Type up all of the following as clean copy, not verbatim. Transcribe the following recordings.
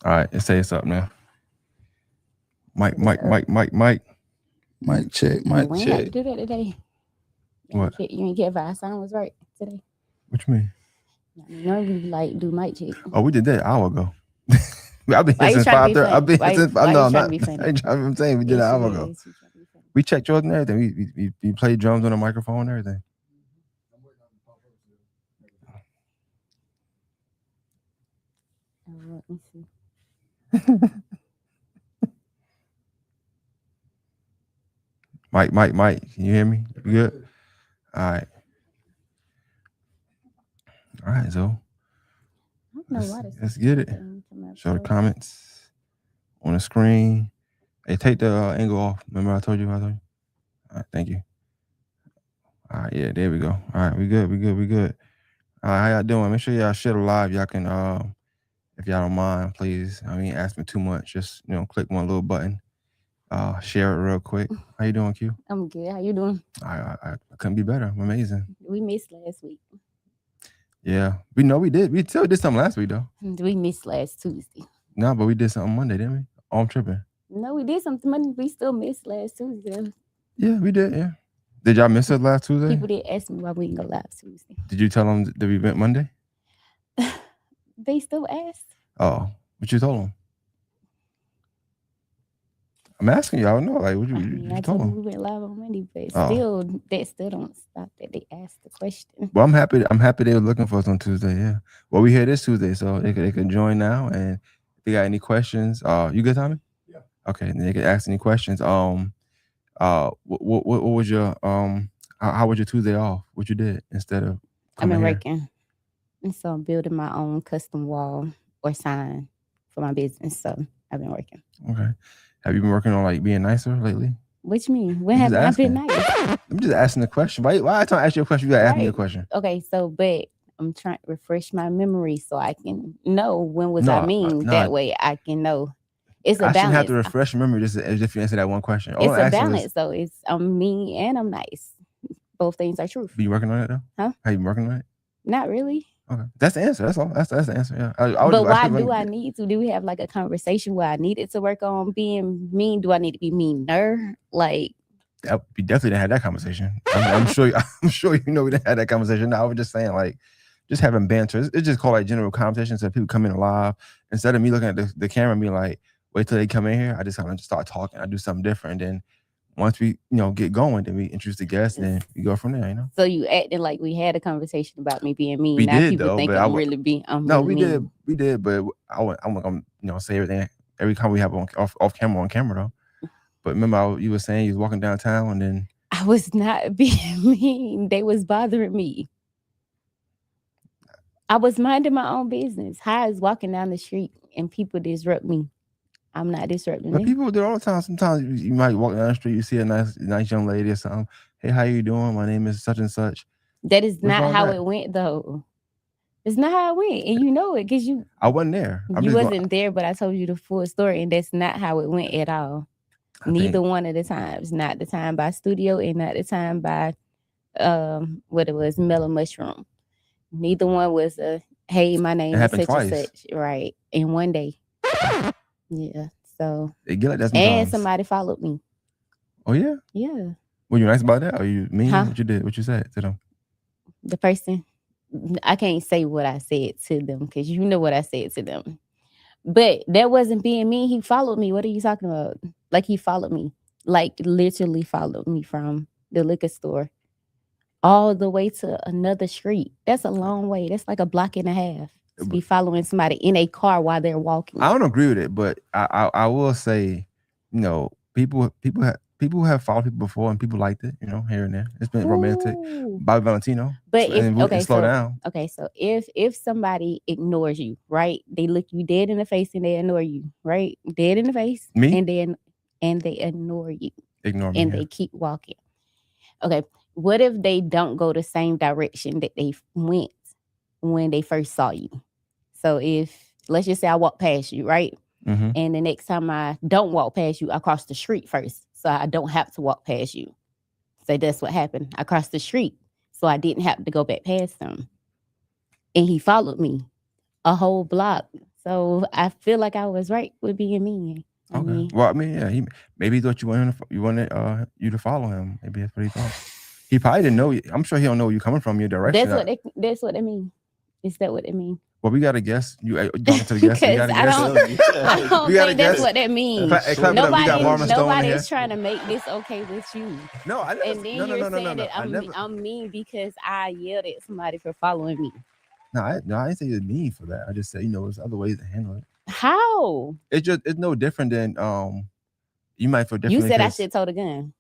All right, let's say it's up now. Mike, It's Mike, up. Mike, Mike, Mike. Mic check, mic We ain't have to check. do that today. What? You ain't care if our sound was right today. What you mean? I mean, normally we like do mic check. Oh, we did that an hour ago. I've been Why here you since trying to be 5:30. I've funny? been here since. Why No, you I'm trying to not. be I funny? ain't trying, I'm saying we did it Yes, an you hour ago. is. You trying to be funny. We checked yours and everything. We played drums on a microphone and everything. Let me see. Mike, Mike, Mike. Can you hear me? You good? All right. All right, so I don't know why this let's get it. thing come up Show the so- comments on the screen. Hey, take the angle off. Remember I told you? All right, thank you. All right, yeah, there we go. All right, we good. All right, how y'all doing? Make sure y'all share the live. Y'all can, if y'all don't mind, please. I mean, ask me too much. Just click one little button. Share it real quick. How you doing, Q? I'm good. How you doing? I couldn't be better. I'm amazing. We missed last week. Yeah, we know we did. We still did something last week though. We missed last Tuesday. No, but we did something Monday, didn't we? Oh, I'm tripping. No, we did something Monday. We still missed last Tuesday. Yeah, we did. Yeah. Did y'all miss it last Tuesday? People did ask me why we didn't go live Tuesday. Did you tell them that we went Monday? They still asked. Oh, what you told them? I'm asking y'all. No, like what I you told told them them? we went live on Monday, but Oh. still don't stop that they asked the question. Well, I'm happy. They were looking for us on Tuesday. Yeah. Well, we here this Tuesday, so they can join now. And if they got any questions, you good, Tommy? Yeah. Okay, and they can ask any questions. What was your how was your Tuesday off? What you did instead of I've been coming here? working, and so I'm building my own custom wall or sign for my business. So I've been working. Okay. Have you been working on like being nicer lately? What you mean? When I'm have just I been asking. nice? I'm just asking the question. Why I trying to ask you a question? You gotta ask me a Right. question. Okay, so but I'm trying to refresh my memory so I can know when was No, I mean. no. That way I can know. It's a I shouldn't have to balance. refresh your memory just as if you answer that one question. All It's I'm a asking balance is, though. It's I'm mean and I'm nice. Both things are truth. be you working on it though? Huh? Have you been working on it? Not really. Okay, that's the answer. That's all. That's the answer. Yeah. But why do I need to? Do we have like a conversation where I needed to work on being mean? Do I need to be meaner? Like We definitely didn't have that conversation. I'm sure. I'm sure we didn't have that conversation. No, I was just saying like, just having banter. It's just called like general conversation. So people come in live instead of me looking at the camera and being like, wait till they come in here. I just kind of start talking. I do something different. And then once we get going, then we introduce the guests and then we go from there. So you acting like we had a conversation about me being mean. We now did, people though, think but I'm really being. No, really we mean. did, but I'm gonna say everything every time we have off camera on camera though. But remember, you were saying you was walking downtown and then I was not being mean. They was bothering me. I was minding my own business. How is walking down the street and people disrupt me? I'm not disrupting but them. people do it all the time. Sometimes you might walk down the street, you see a nice young lady or something. Hey, how you doing? My name is such and such. That is What's not wrong how with that? it went, though. It's not how it went, and you know it because I wasn't there. you wasn't there. But I told you the full story, and that's not how it went at all. Neither one of the times. Not the time by studio, and not the time by what it was, Mellow Mushroom. Neither one was a hey, my name is such twice. and such, right? In one day. Yeah. So It get like that and sometimes. somebody followed me. Oh yeah. Yeah. Were you nice about that? Or you mean? Huh? What you did? What you said to them? The person, I can't say what I said to them because you know what I said to them. But that wasn't being mean. He followed me. What are you talking about? Like he followed me. Like literally followed me from the liquor store all the way to another street. That's a long way. That's like a block and a half to be following somebody in a car while they're walking. I don't agree with it, but I will say, people have followed people before and people liked it, here and there. It's been romantic. Bobby Valentino. But slow down. Okay, so if somebody ignores you, right? They look you dead in the face and they ignore you, right? Dead in the face. Me? And they ignore you. Ignore me. And they keep walking. Okay. What if they don't go the same direction that they went when they first saw you? So if, let's just say I walk past you, right? Mm-hmm. And the next time I don't walk past you, I cross the street first. So I don't have to walk past you. So that's what happened. I crossed the street. So I didn't have to go back past him. And he followed me a whole block So I feel like I was right with being mean. I Okay. mean, Well, I mean, yeah, maybe he thought you wanted you to follow him. Maybe that's what he thought. He probably didn't know you. I'm sure he don't know where you coming from, your direction. that's what they mean. Is that what they mean? Well, we got to guess. You talking to the guest? You got to I guess. don't We gotta think that's guess. what that means. Hey, clap it up. We got Marvin Stone in here. Nobody's trying to make this okay with you. No, I never. And then No. you're saying that I never. I'm mean because I yelled at somebody for following me. No, I didn't say you're mean for that. I just said, there's other ways to handle it. How? It's no different than you might feel different. You said I should tote a gun.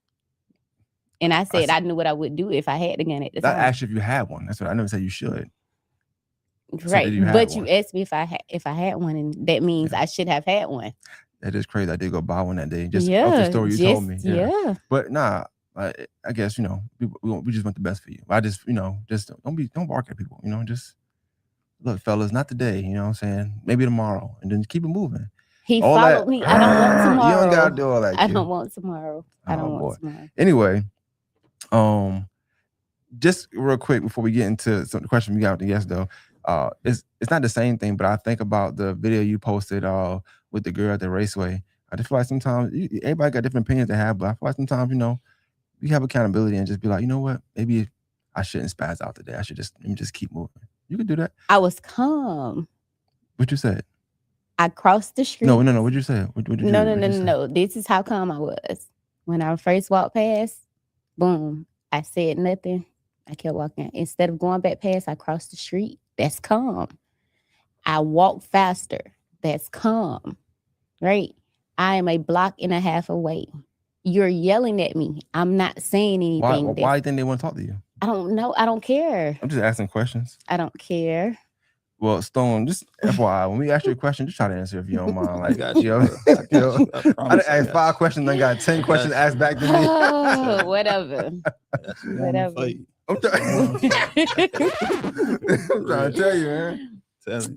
And I said I knew what I would do if I had the gun at the time. I asked if you had one. That's what I never said you should. Right. But you asked me if I had one, and that means I should have had one. That is crazy. I did go buy one that day. Just off the story you told me. Yeah. But nah, I guess, we just want the best for you. I just, just don't bark at people, just look, fellas, not today, you know what I'm saying? Maybe tomorrow, and then keep it moving. He followed me. I don't want tomorrow. You don't gotta do all that. I don't want tomorrow. I don't want tomorrow. Anyway, just real quick before we get into some of the question we got with the guest though, it's not the same thing, but I think about the video you posted with the girl at the raceway. I just feel like sometimes everybody got different opinions to have, but I feel like sometimes, you have accountability and just be like, you know what, maybe I shouldn't spaz out today. I should just keep moving. You can do that. I was calm. What you said? I crossed the street. No. What'd you say? No. This is how calm I was. When I first walked past, boom, I said nothing. I kept walking. Instead of going back past, I crossed the street. That's calm. I walked faster. That's calm. Right? I am a block and a half away. You're yelling at me. I'm not saying anything. Why do you think they want to talk to you? I don't know. I don't care. I'm just asking questions. I don't care. Well, Stone, just FYI, when we ask you a question, just try to answer if you don't mind. Like, I didn't ask 5 questions, I got 10 questions asked back to me. Oh, whatever. Whatever. I'm trying to tell you, man.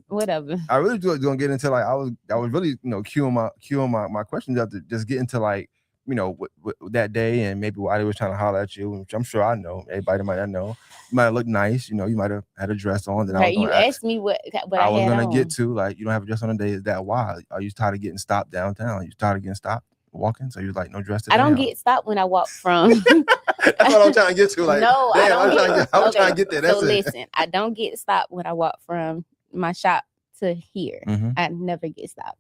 Whatever. I really gonna get into like I was really queuing my questions up to just get into like that day and maybe why they was trying to holler at you, which I'm sure I know. Everybody might not know. You might have looked nice, you might have had a dress on. That right, you asked me what I was gonna get to. Like, you don't have a dress on today. Is that why? Are you tired of getting stopped downtown? Are you tired of getting stopped walking? So you're like, no dress today? I don't get stopped when I walk from. That's what I'm trying to get to. Like, no, damn, I'm trying to get there. That's so listen, I don't get stopped when I walk from my shop to here. Mm-hmm. I never get stopped.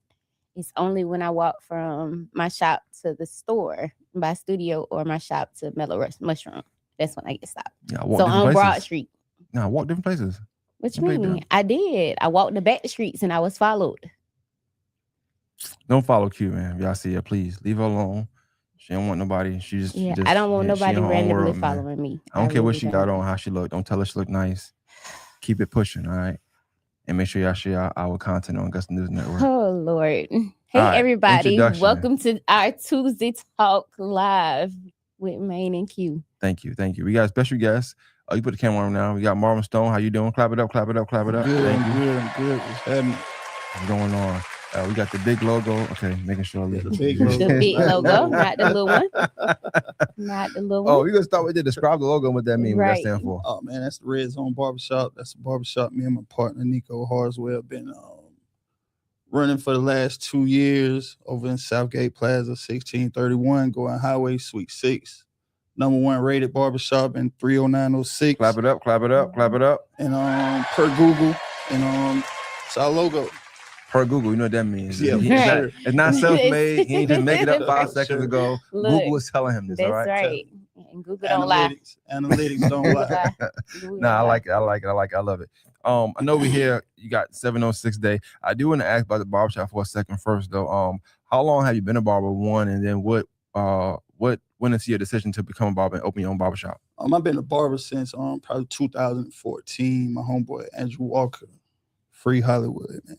It's only when I walk from my shop to the store by Studio or my shop to Mellow Mushroom. That's when I get stopped. Yeah, so on Broad Street. No, I walk different places. What you mean? I did. I walked the back streets and I was followed. Don't follow Q, man. Y'all see her, please leave her alone. She don't want nobody. She just I don't want nobody randomly following me. I don't care what she got on, how she look. Don't tell her she look nice. Keep it pushing, all right? And make sure y'all share our content on Augusta News Network. Oh, Lord. Hey, everybody. Welcome to our Tuesday Talk Live with Maine and Q. Thank you. We got a special guest. Oh, you put the camera on now. We got Marvin Stone. How you doing? Clap it up. Good, I'm good. What's happening? What's going on? We got the big logo. Okay, making sure. The big logo. The big logo, not the little one. Not the little one. Oh, we're going to start with it. Describe the logo and what that means, what that stands for. Oh, man, that's the Red Zone Barbershop. That's the barbershop me and my partner, Nico Harswell, been running for the last 2 years over in Southgate Plaza, 1631, going Highway Suite 6. #1 rated barbershop in 30906. Clap it up. And per Google, and it's our logo. Per Google, you know what that means. Yeah, it's not self-made. He ain't just make it up 5 seconds ago. Look, Google was telling him this. That's all right. Right. And Google don't lie. Analytics don't lie. Nah, I like it. I love it. I know we here. You got 706 day. I do want to ask about the barbershop for a second first, though. How long have you been a barber? One, and then what went into your decision to become a barber and open your own barbershop? I've been a barber since probably 2014. My homeboy Andrew Walker, Free Hollywood, man.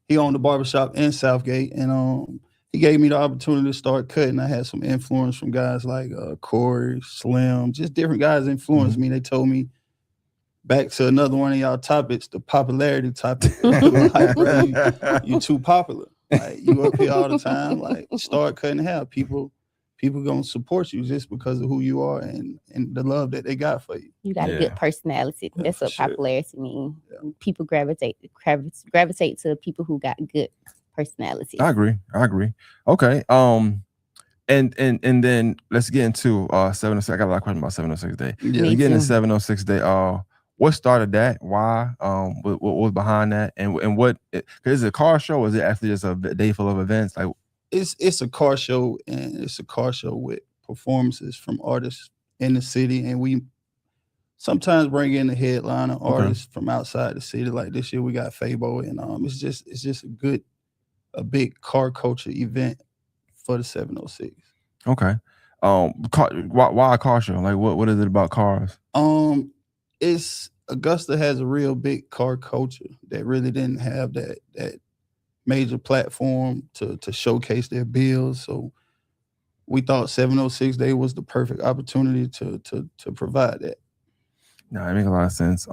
He owned a barbershop in Southgate, and he gave me the opportunity to start cutting. I had some influence from guys like Corey, Slim, just different guys influenced me. They told me, back to another one of y'all topics, the popularity topic. Like, bro, you too popular. Like, you up here all the time. Like, start cutting hair. People people gonna support you just because of who you are and the love that they got for you. You got a Yeah. good personality. Yeah, That's for what sure. popularity means. Yeah. People gravitate to people who got good personalities. I agree. Okay. And then let's get into 706. I got a lot of questions about 706 Day. Yeah. Me Let's get into too. 706 Day. What started that? Why? What was behind that? And what? Is it a car show? Or is it actually just a day full of events? Like, It's a car show, and it's a car show with performances from artists in the city, and we sometimes bring in the headliner artists from outside the city. Like this year, we got Fabo, and it's just a big car culture event for the 706. okay. Why a car show? Like, what is it about cars? It's Augusta has a real big car culture that really didn't have that major platform to showcase their bills. So we thought 706 Day was the perfect opportunity to provide that. No, it makes a lot of sense.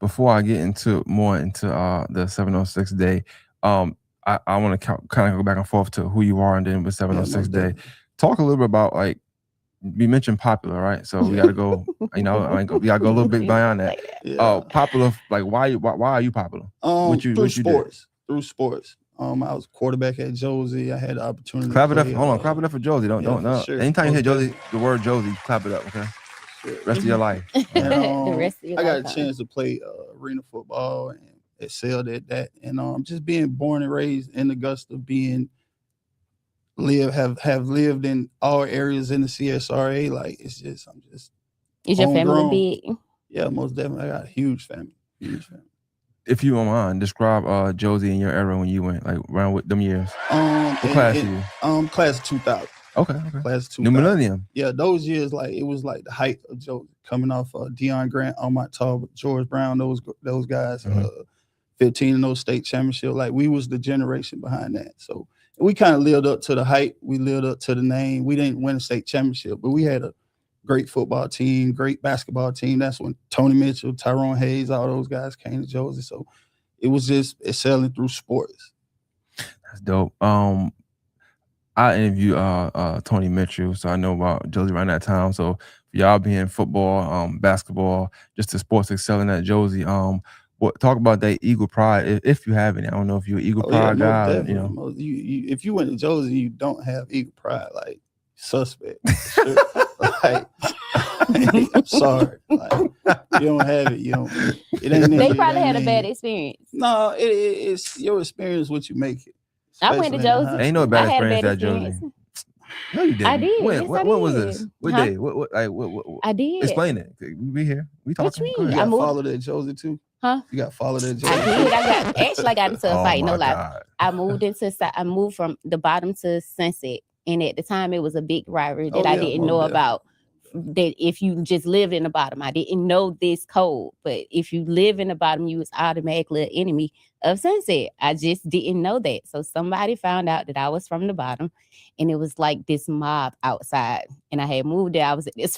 Before I get into the 706 Day, I want to kind of go back and forth to who you are, and then with 706 most Day, definitely. talk a little bit about, like, you mentioned popular, right? So we got to go. We got to go a little bit beyond that. Yeah. Popular. Like, why are you popular? Through sports. I was quarterback at Josie. I had the opportunity Clap to it up. play, Hold on, clap it up for Josie. Don't. for sure. Anytime you hear Most Josie, definitely. the word Josie, clap it up. Okay. Sure. Rest of your life. And, The rest of your I got a lifetime. chance to play arena football and excelled at that. And just being born and raised in Augusta, have lived in all areas in the CSRA. Like Is your family homegrown. big? Yeah, most definitely. I got a huge family. If you don't mind, describe Josie in your era when you went, like, around with them years. What What class are you? Class of 2000. Okay. Class of 2000. New millennium. Yeah, those years, like it was like the height of Josie, coming off Deion Grant, on my top, George Brown, those guys, 15 in those state championship. Like we was the generation behind that. So we kind of lived up to the hype. We lived up to the name. We didn't win a state championship, but we had a great football team, great basketball team. That's when Tony Mitchell, Tyrone Hayes, all those guys came to Josie. So it was just excelling through sports. That's dope. I interviewed Tony Mitchell, so I know about Josie around that time. So for y'all being football, basketball, just the sports excelling at Josie. Talk about that Eagle Pride, if you have any. I don't know if you're an Eagle Pride most guy. definitely. You, if you went to Josie, you don't have Eagle Pride, like suspect. Sure. Like, I'm sorry. Like, you don't have it. You don't. It ain't. They probably had a bad experience. No, it's your experience what you make it. I went to Especially in Josie. high Ain't no school. bad I had a experience bad at Josie. experience. No, you didn't. I did. When? Yes, What I was did. this? What Huh? day? What? I did. Explain it. We here. We What talking. you Go mean? You ahead. got moved- followed at Josie too? Huh? You got followed at Josie? I did. I got into a Oh fight. No my lie. God. I moved from the bottom to Sunset, and at the time it was a big rivalry that Oh, I yeah, didn't most know definitely. about. That if you just lived in the bottom, I didn't know this code. But if you live in the bottom, you was automatically an enemy of Sunset. I just didn't know that. So somebody found out that I was from the bottom, and it was like this mob outside. And I had moved there. I was at this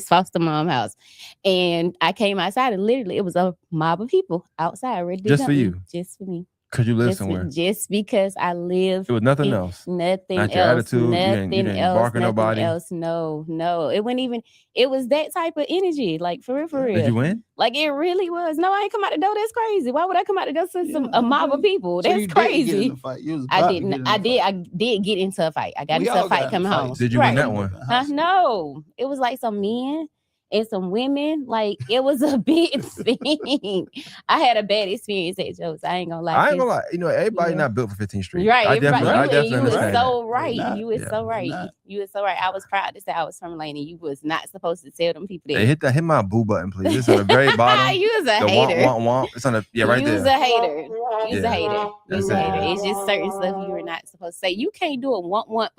foster mom house, and I came outside, and literally it was a mob of people outside ready to Just dump for me. you? Just for me. Cause you live Just, somewhere. just because I live. It was nothing in- else. Nothing Not your else. attitude. You Nothing didn't else. bark at Nothing nobody. else. No. It wasn't even. It was that type of energy. Like for real. Did you win? Like it really was. No, I ain't come out the door. That's crazy. Why would I come out the door to a mob of people? So That's you didn't get in crazy. the fight. You was I about to didn't. get in I the did. fight. I did get into a fight. I got We into a all fight got in coming fights. home. Did you win Right. that one? No, it was like some men and some women. Like it was a big thing. I had a bad experience at Joe's. I ain't gonna lie. I ain't gonna 'cause- lie. Everybody Yeah. not built for 15th Street. Right, I everybody, definitely you was understand so that. right. Not. You was Yeah. so right. Not. You was so right. I was proud to say I was from Laney. You was not supposed to tell them people Hey, that. hit my boo button, please. It's on the very bottom. You was a The hater. womp. It's on the right you there. was a hater. You was Yeah. a hater. You was That's a it. hater. It's just certain stuff you were not supposed to say. You can't do a want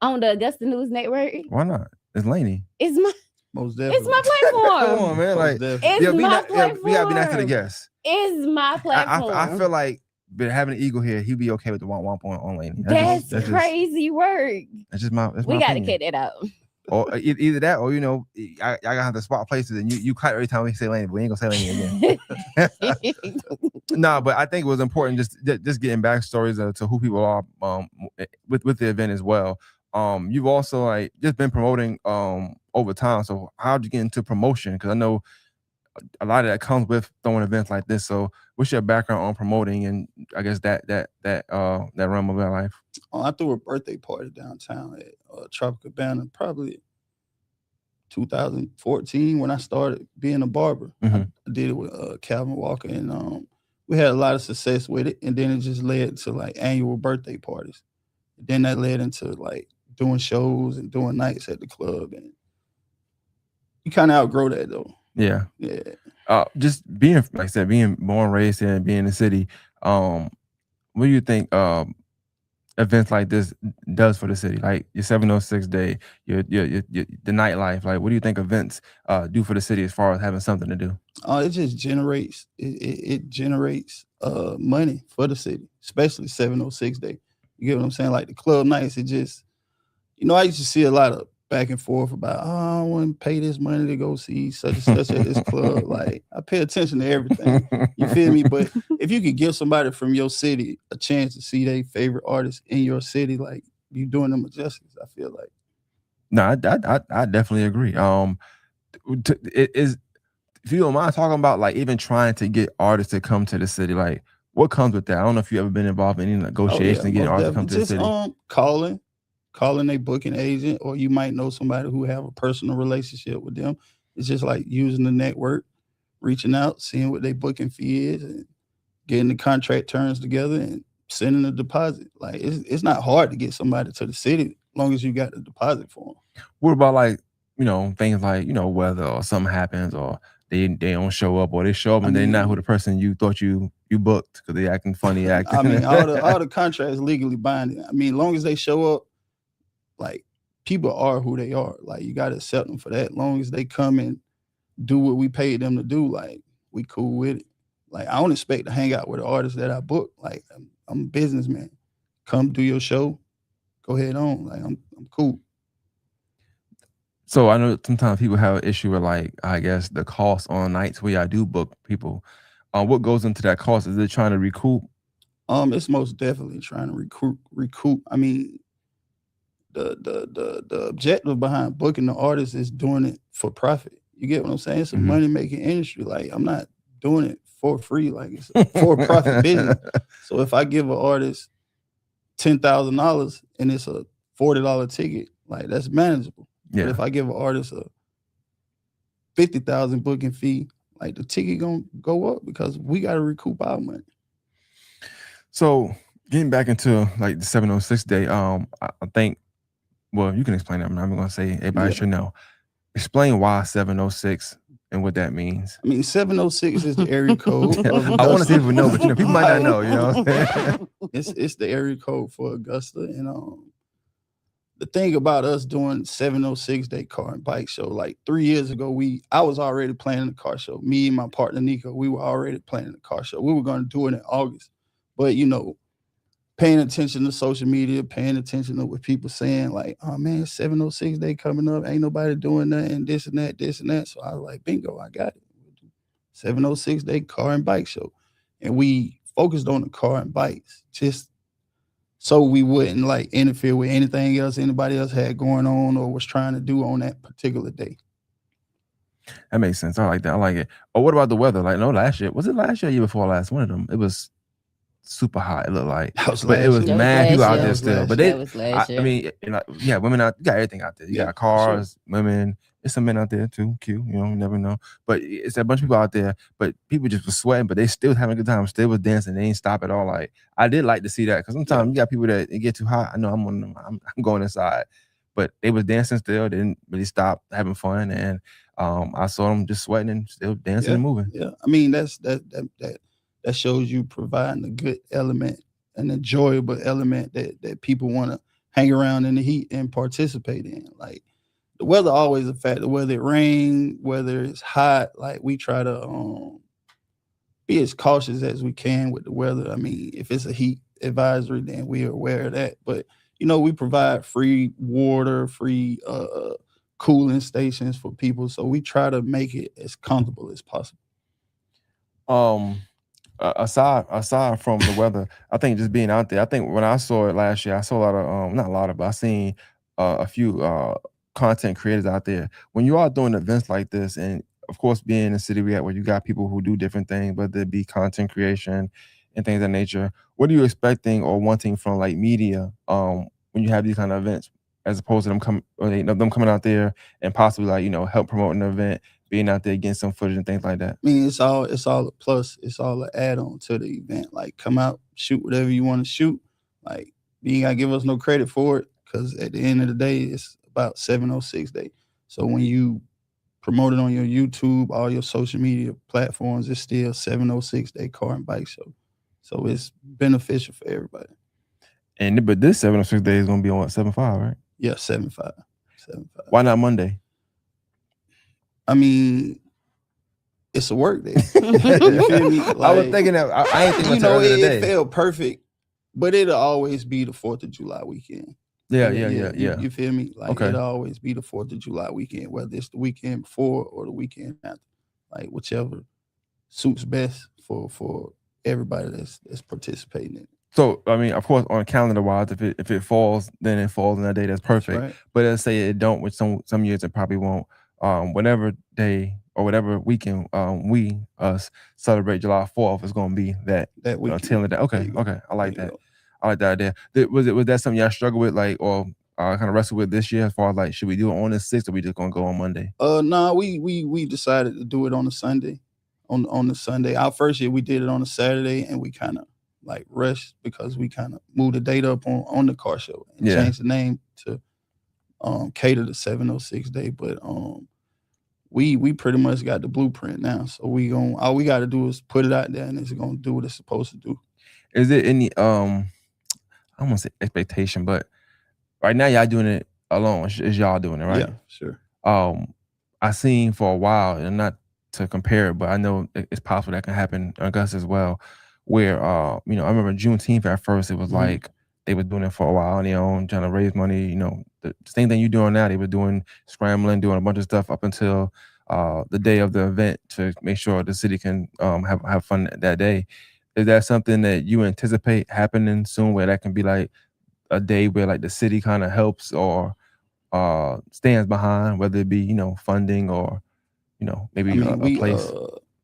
on the Augusta News Network. Why not? It's Laney. It's my Most definitely. it's my Come platform. on, man. Most Like, definitely. It's we my gotta be nice to the platform. guests. It's my platform. I feel like, but having an eagle here, he'd be okay with the womp on Laney. that's just- crazy work. That's just my. We got to cut that out. Or either that, or I gotta have to spot places, and you clap every time we say Laney, but we ain't gonna say Laney again. No, but I think it was important just getting backstories to who people are with the event as well. you've also like just been promoting over time. So how'd you get into promotion? Because I know a lot of that comes with throwing events like this. So what's your background on promoting and I guess that realm of your life? I threw a birthday party downtown at Tropicabana, probably 2014 when I started being a barber. I Mhm. did it with Calvin Walker, and we had a lot of success with it. And then it just led to like annual birthday parties. Then that led into like doing shows and doing nights at the club, and you kind of outgrow that though. Yeah. Yeah. Just being like I said, being born, raised here, and being in the city. What do you think events like this does for the city? Like your 706 day, your the nightlife. Like, what do you think events do for the city as far as having something to do? It just generates it generates money for the city, especially 706 day. You get what I'm saying? Like the club nights, it just I used to see a lot of back and forth about, oh, I want to pay this money to go see such and such at this club. Like I pay attention to everything. You feel me? But if you could give somebody from your city a chance to see their favorite artist in your city, like you doing them a justice, I feel like. No, I definitely agree. It is if you don't mind talking about like even trying to get artists to come to the city, like what comes with that? I don't know if you ever been involved in any Oh negotiation yeah, to get most artists to come definitely. to the Just city. calling a booking agent, or you might know somebody who have a personal relationship with them. It's just like using the network, reaching out, seeing what their booking fee is, and getting the contract terms together and sending a deposit. Like it's not hard to get somebody to the city as long as you got the deposit for them. What about like, things like, weather or something happens or they don't show up or they show up I and they're not who the mean, person you thought you booked because they acting funny acting. I mean, all the contracts legally binding. I mean, as long as they show up, like people are who they are. Like you got to accept them for that. As long as they come and do what we paid them to do, like we cool with it. Like I don't expect to hang out with the artists that I book. Like I'm a businessman. Come do your show. Go ahead on. Like I'm cool. So I know sometimes people have an issue with like, I guess the cost on nights where I do book people. What goes into that cost? Is it trying to recoup? It's most definitely trying to recoup. I mean, the objective behind booking the artist is doing it for profit. You get what I'm saying? It's a Mhm. money making industry. Like I'm not doing it for free. Like it's a for profit business. So if I give an artist $10,000 and it's a $40 ticket, like that's manageable. But Yeah. if I give an artist a 50,000 booking fee, like the ticket gonna go up because we got to recoup our money. So getting back into like the 706 day, I think well, you can explain that. I'm not even gonna say everybody Yeah. should know. Explain why 706 and what that means. I mean, 706 is the area code of I want to see Augusta. if we know, but people might not know. You know what I'm saying? It's the area code for Augusta, and the thing about us doing 706 day car and bike show, like 3 years ago, I was already planning the car show. Me and my partner Nico, we were already planning the car show. We were going to do it in August, but paying attention to social media, paying attention to what people saying, like, oh man, 706 day coming up, ain't nobody doing nothing, this and that, this and that. So I was like, bingo, I got it. 706 day car and bike show. And we focused on the car and bikes just so we wouldn't like interfere with anything else anybody else had going on or was trying to do on that particular day. That makes sense. I like that. I like it. Oh, what about the weather? Like, no, last year was it last year? Or year before last? One of them. It was super hot. It looked like, That was but it last was year. That was mad people last out year. there That was still. last But year. That was last I year. mean, yeah, women out. You got everything out there. You Yeah, got for sure. cars, women. There's some men out there too. Cute. You never know. But it's a bunch of people out there. But people just was sweating, but they still having a good time. Still was dancing. They ain't stop at all. Like I did like to see that because Yeah. sometimes you got people that it get too hot. I know I'm one of them. I'm going inside. But they was dancing still. They didn't really stop having fun. And I saw them just sweating and still dancing Yeah. and moving. Yeah. I mean, that shows you providing a good element, an enjoyable element that people want to hang around in the heat and participate in. Like the weather always a factor, whether it rain, whether it's hot, like we try to be as cautious as we can with the weather. I mean, if it's a heat advisory, then we are aware of that. But we provide free water, free cooling stations for people, so we try to make it as comfortable as possible. Um, aside from the weather, I think just being out there. I think when I saw it last year, I saw a lot of not a lot of, but I seen a few content creators out there. When you are doing events like this, and of course, being in the city we at, where you got people who do different things, whether it be content creation and things of that nature, what are you expecting or wanting from like media when you have these kind of events, as opposed to them coming out there and possibly like help promote an event, being out there getting some footage and things like that? I mean, it's all a plus. It's all an add on to the event. Like, come out, shoot whatever you want to shoot. Like, you ain't gotta give us no credit for it, because at the end of the day, it's about 706 Day. So when you promote it on your YouTube, all your social media platforms, it's still 706 Day Car and Bike Show. So it's beneficial for everybody. But this 706 Day is gonna be on 7/5, right? Yeah, 7/5. Why not Monday? I mean, it's a work day. You feel me? I was thinking that I ain't thinking about the it day. felt perfect, but it'll always be the 4th of July weekend. Yeah. You feel me? Like, Okay. it'll always be the 4th of July weekend, whether it's the weekend before or the weekend after. Like, whichever suits best for everybody that's participating in it. So I mean, of course, on calendar wise, if it falls, then it falls on that day. That's perfect. Right. But let's say it don't, which some years it probably won't. Whatever day or whatever weekend we celebrate July 4th is going to be that weekend. tail of that. Okay. I like that. I like that idea. Was that something y'all struggle with, like, or kind of wrestle with this year, as far as like, should we do it on the 6th or we just gonna go on Monday? No, we decided to do it on a Sunday. On the Sunday. Our first year we did it on a Saturday, and we kind of like rushed because we kind of moved the date up on the car show and changed the name to cater to 706 Day. But we pretty much got the blueprint now. So all we got to do is put it out there, and it's gonna do what it's supposed to do. Is there any I don't want to say expectation, but right now y'all doing it alone? Is y'all doing it, right? Yeah, sure. I seen for a while, and not to compare it, but I know it's possible that can happen in Augusta as well, where I remember Juneteenth at first, it was like they were doing it for a while on their own, trying to raise money. The same thing you're doing now, they were doing scrambling, doing a bunch of stuff up until the day of the event to make sure the city can have fun that day. Is that something that you anticipate happening soon, where that can be like a day where like the city kind of helps or stands behind, whether it be funding or maybe a place?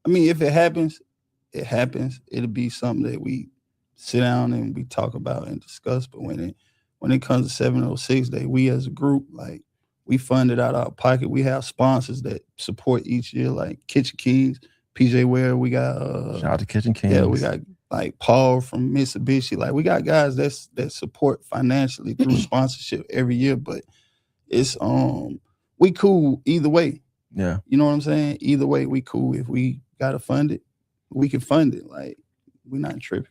If it happens, it happens. It'll be something that we sit down and we talk about and discuss. But when it comes to 706 Day, we as a group, like, we fund it out of our pocket. We have sponsors that support each year, like Kitchen Kings, PJ Ware. We got shout out to Kitchen Kings. Yeah, we got like Paul from Mitsubishi. Like, we got guys that support financially through sponsorship every year. But it's we cool either way. Yeah. You know what I'm saying? Either way, we cool. If we gotta fund it, we can fund it. Like, we're not tripping.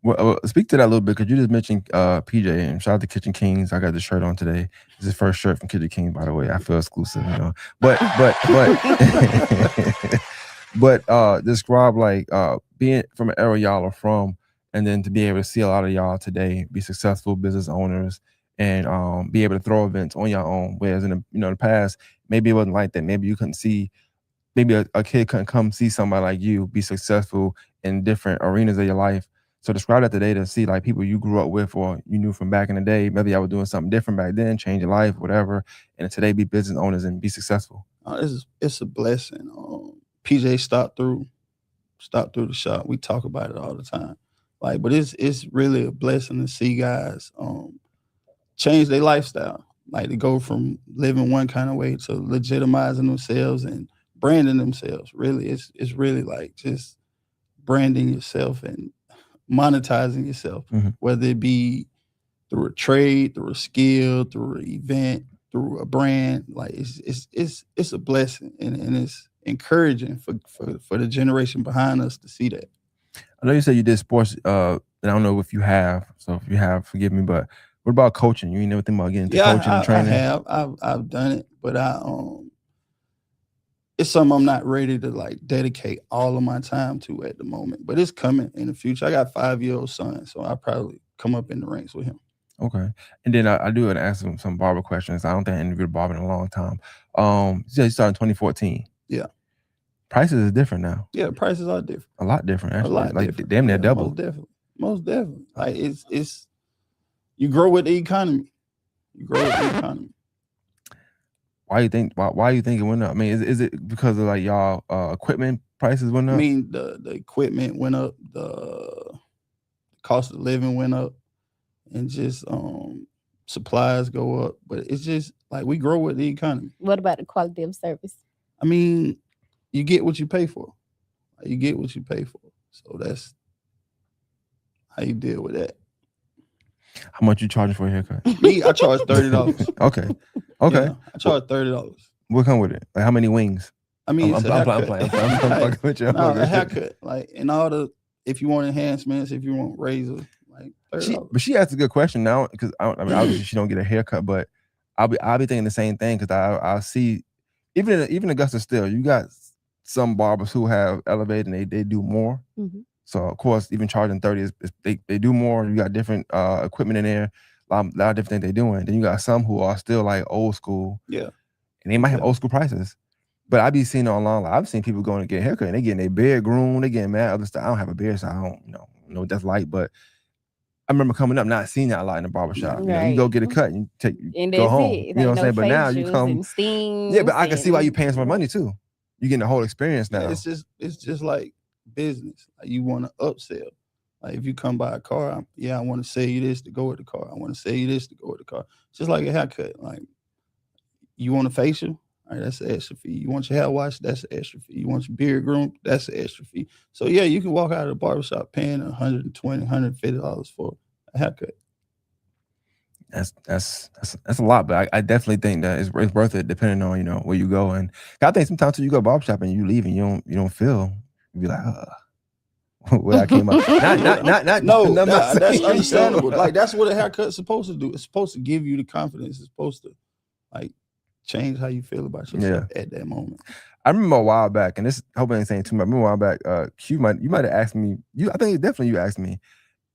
Well, speak to that a little bit, because you just mentioned PJ, and shout out to Kitchen Kings. I got the shirt on today. It's his first shirt from Kitchen Kings, by the way. I feel exclusive, But but describe like being from an era y'all are from, and then to be able to see a lot of y'all today be successful business owners and be able to throw events on your own. Whereas in the past, maybe it wasn't like that. Maybe you couldn't see. Maybe a kid couldn't come see somebody like you be successful in different arenas of your life. So describe that today, to see like people you grew up with or you knew from back in the day. Maybe y'all were doing something different back then, change your life, whatever, and today be business owners and be successful. It's a blessing. PJ stopped through the shop. We talk about it all the time. Like, but it's really a blessing to see guys change their lifestyle. Like, to go from living one kind of way to legitimizing themselves and branding themselves. Really, it's really like just branding yourself and monetizing yourself, whether it be through a trade, through a skill, through an event, through a brand. Like, it's a blessing, and it's encouraging for the generation behind us to see that. I know you said you did sports, and I don't know if you have. So if you have, forgive me. But what about coaching? You ain't never think about getting into coaching and training? I've done it, but it's something I'm not ready to like dedicate all of my time to at the moment. But it's coming in the future. I got a 5-year-old son, so I'll probably come up in the ranks with him. Okay. And then I do want to ask some barber questions. I don't think I interviewed a barber in a long time. You said you started in 2014. Yeah. Prices is different now. Yeah, prices are different. A lot different, actually. A lot like different. Damn near double. Most definitely. Like, it's you grow with the economy. You grow with the economy. Why you think it went up? I mean, is it because of like y'all equipment prices went I up? mean, the equipment went up, the cost of living went up, and just supplies go up. But it's just like we grow with the economy. What about the quality of service? I mean, you get what you pay for. Like, you get what you pay for. So that's how you deal with that. How much you charging for a haircut? Me, I charge $30. Okay, okay. Yeah, I charge $30. What come with it? Like how many wings? I mean, it's a I'm haircut. playing. I'm fucking with you. No, a haircut. Like, and all the, if you want enhancements, if you want razor, like $30. But she asked a good question now because I mean, obviously she don't get a haircut, but I'll be thinking the same thing because I'll see even Augusta still you got some barbers who have elevated and they do more. Mm-hmm. So of course, even charging 30 is they do more. You got different equipment in there, a lot of different things they're doing. Then you got some who are still like old school. Yeah. And they might have old school prices. But I be seeing online, like I've seen people going to get a haircut and they getting their beard groomed, they getting mad other stuff. I don't have a beard, so I don't know what that's like. But I remember coming up, not seeing that a lot in the barbershop. Right. You go get a cut and and go home. it. You know what I'm saying? But now you come, and but I can see why you paying so much money too. You getting the whole experience now. Yeah, it's just like business. Like you want to upsell. Like if you come buy a car, I want to sell you this to go with the car. I want to sell you this to go with the car. Just like a haircut. Like you want a facial, all right, that's an extra fee. You want your hair washed, that's an extra fee. You want your beard groomed, that's an extra fee. So yeah, you can walk out of the barbershop paying $120, $150 for a haircut. That's a lot, but I definitely think that it's worth it depending on where you go. And I think sometimes too, you go barbershop and you leave and you don't feel, you be like, where I came up. That's understandable. Like that's what a haircut's supposed to do. It's supposed to give you the confidence. It's supposed to like change how you feel about yourself at that moment. I remember a while back, and this hope I ain't saying too much. I remember a while back, you might have asked me. I think definitely you asked me,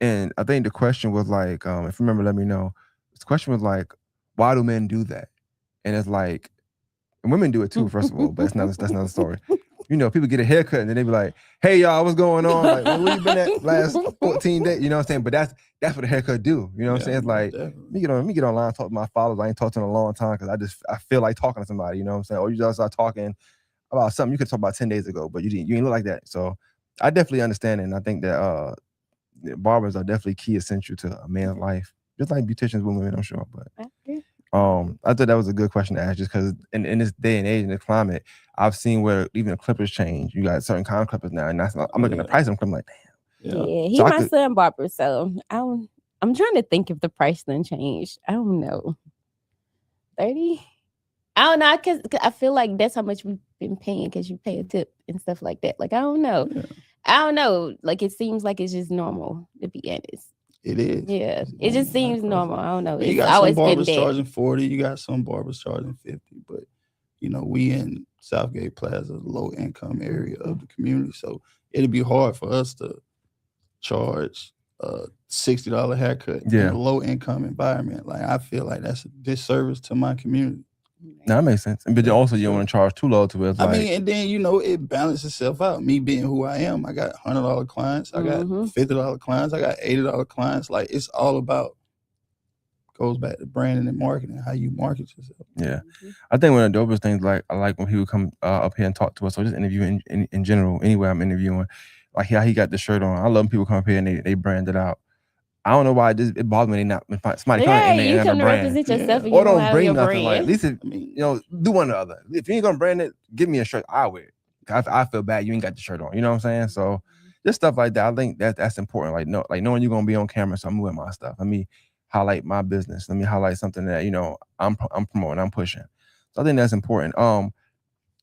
and I think the question was like, if you remember, let me know. The question was like, why do men do that? And it's like, and women do it too, first of all, but that's another story. People get a haircut and then they be like, hey y'all, what's going on? Like, where you been at last 14 days? You know what I'm saying? But that's what a haircut do. You know what I'm saying? It's like, let me get online, talk to my followers. I ain't talked to them in a long time because I feel like talking to somebody, you know what I'm saying? Or you just start talking about something you could talk about 10 days ago, but you ain't look like that. So I definitely understand it. And I think that barbers are definitely key essential to a man's life. Just like beauticians with women, I'm sure. But I thought that was a good question to ask just because in this day and age, in the climate, I've seen where even the clippers change. You got certain kind of clippers now, and I'm looking at the price of them. I'm like, damn. Yeah, he's my son barber, so I'm trying to think if the price then changed. I don't know. 30? I don't know, because I feel like that's how much we've been paying because you pay a tip and stuff like that. Like, I don't know. Yeah. I don't know. Like, it seems like it's just normal, to be honest. It is. Yeah, it just seems normal. I don't know. You got some barbers charging 40. You got some barbers charging 50. But we in Southgate Plaza, low income area of the community, so it'd be hard for us to charge a $60 haircut in a low income environment. Like I feel like that's a disservice to my community. No, that makes sense. But also you don't want to charge too low to it. I mean, and then it balances itself out. Me being who I am, I got $100 clients, I got $50 clients, I got $80 clients. Like it's all about goes back to branding and marketing, how you market yourself. Yeah, I think one of the dopest things, like I like when people come up here and talk to us, or just interview in general. Anywhere I'm interviewing, like how he got the shirt on. I love when people come up here and they brand it out. I don't know why it bothers me. They not somebody come and they come to brand. represent yourself, and or you don't have bring your nothing. brand. Like at least do one or the other. If you ain't gonna brand it, give me a shirt. I wear it. I feel bad you ain't got the shirt on. You know what I'm saying? So just stuff like that. I think that's important. Like knowing you're gonna be on camera, so I'm wearing my stuff. Let me highlight my business. Let me highlight something that I'm promoting. I'm pushing. So I think that's important.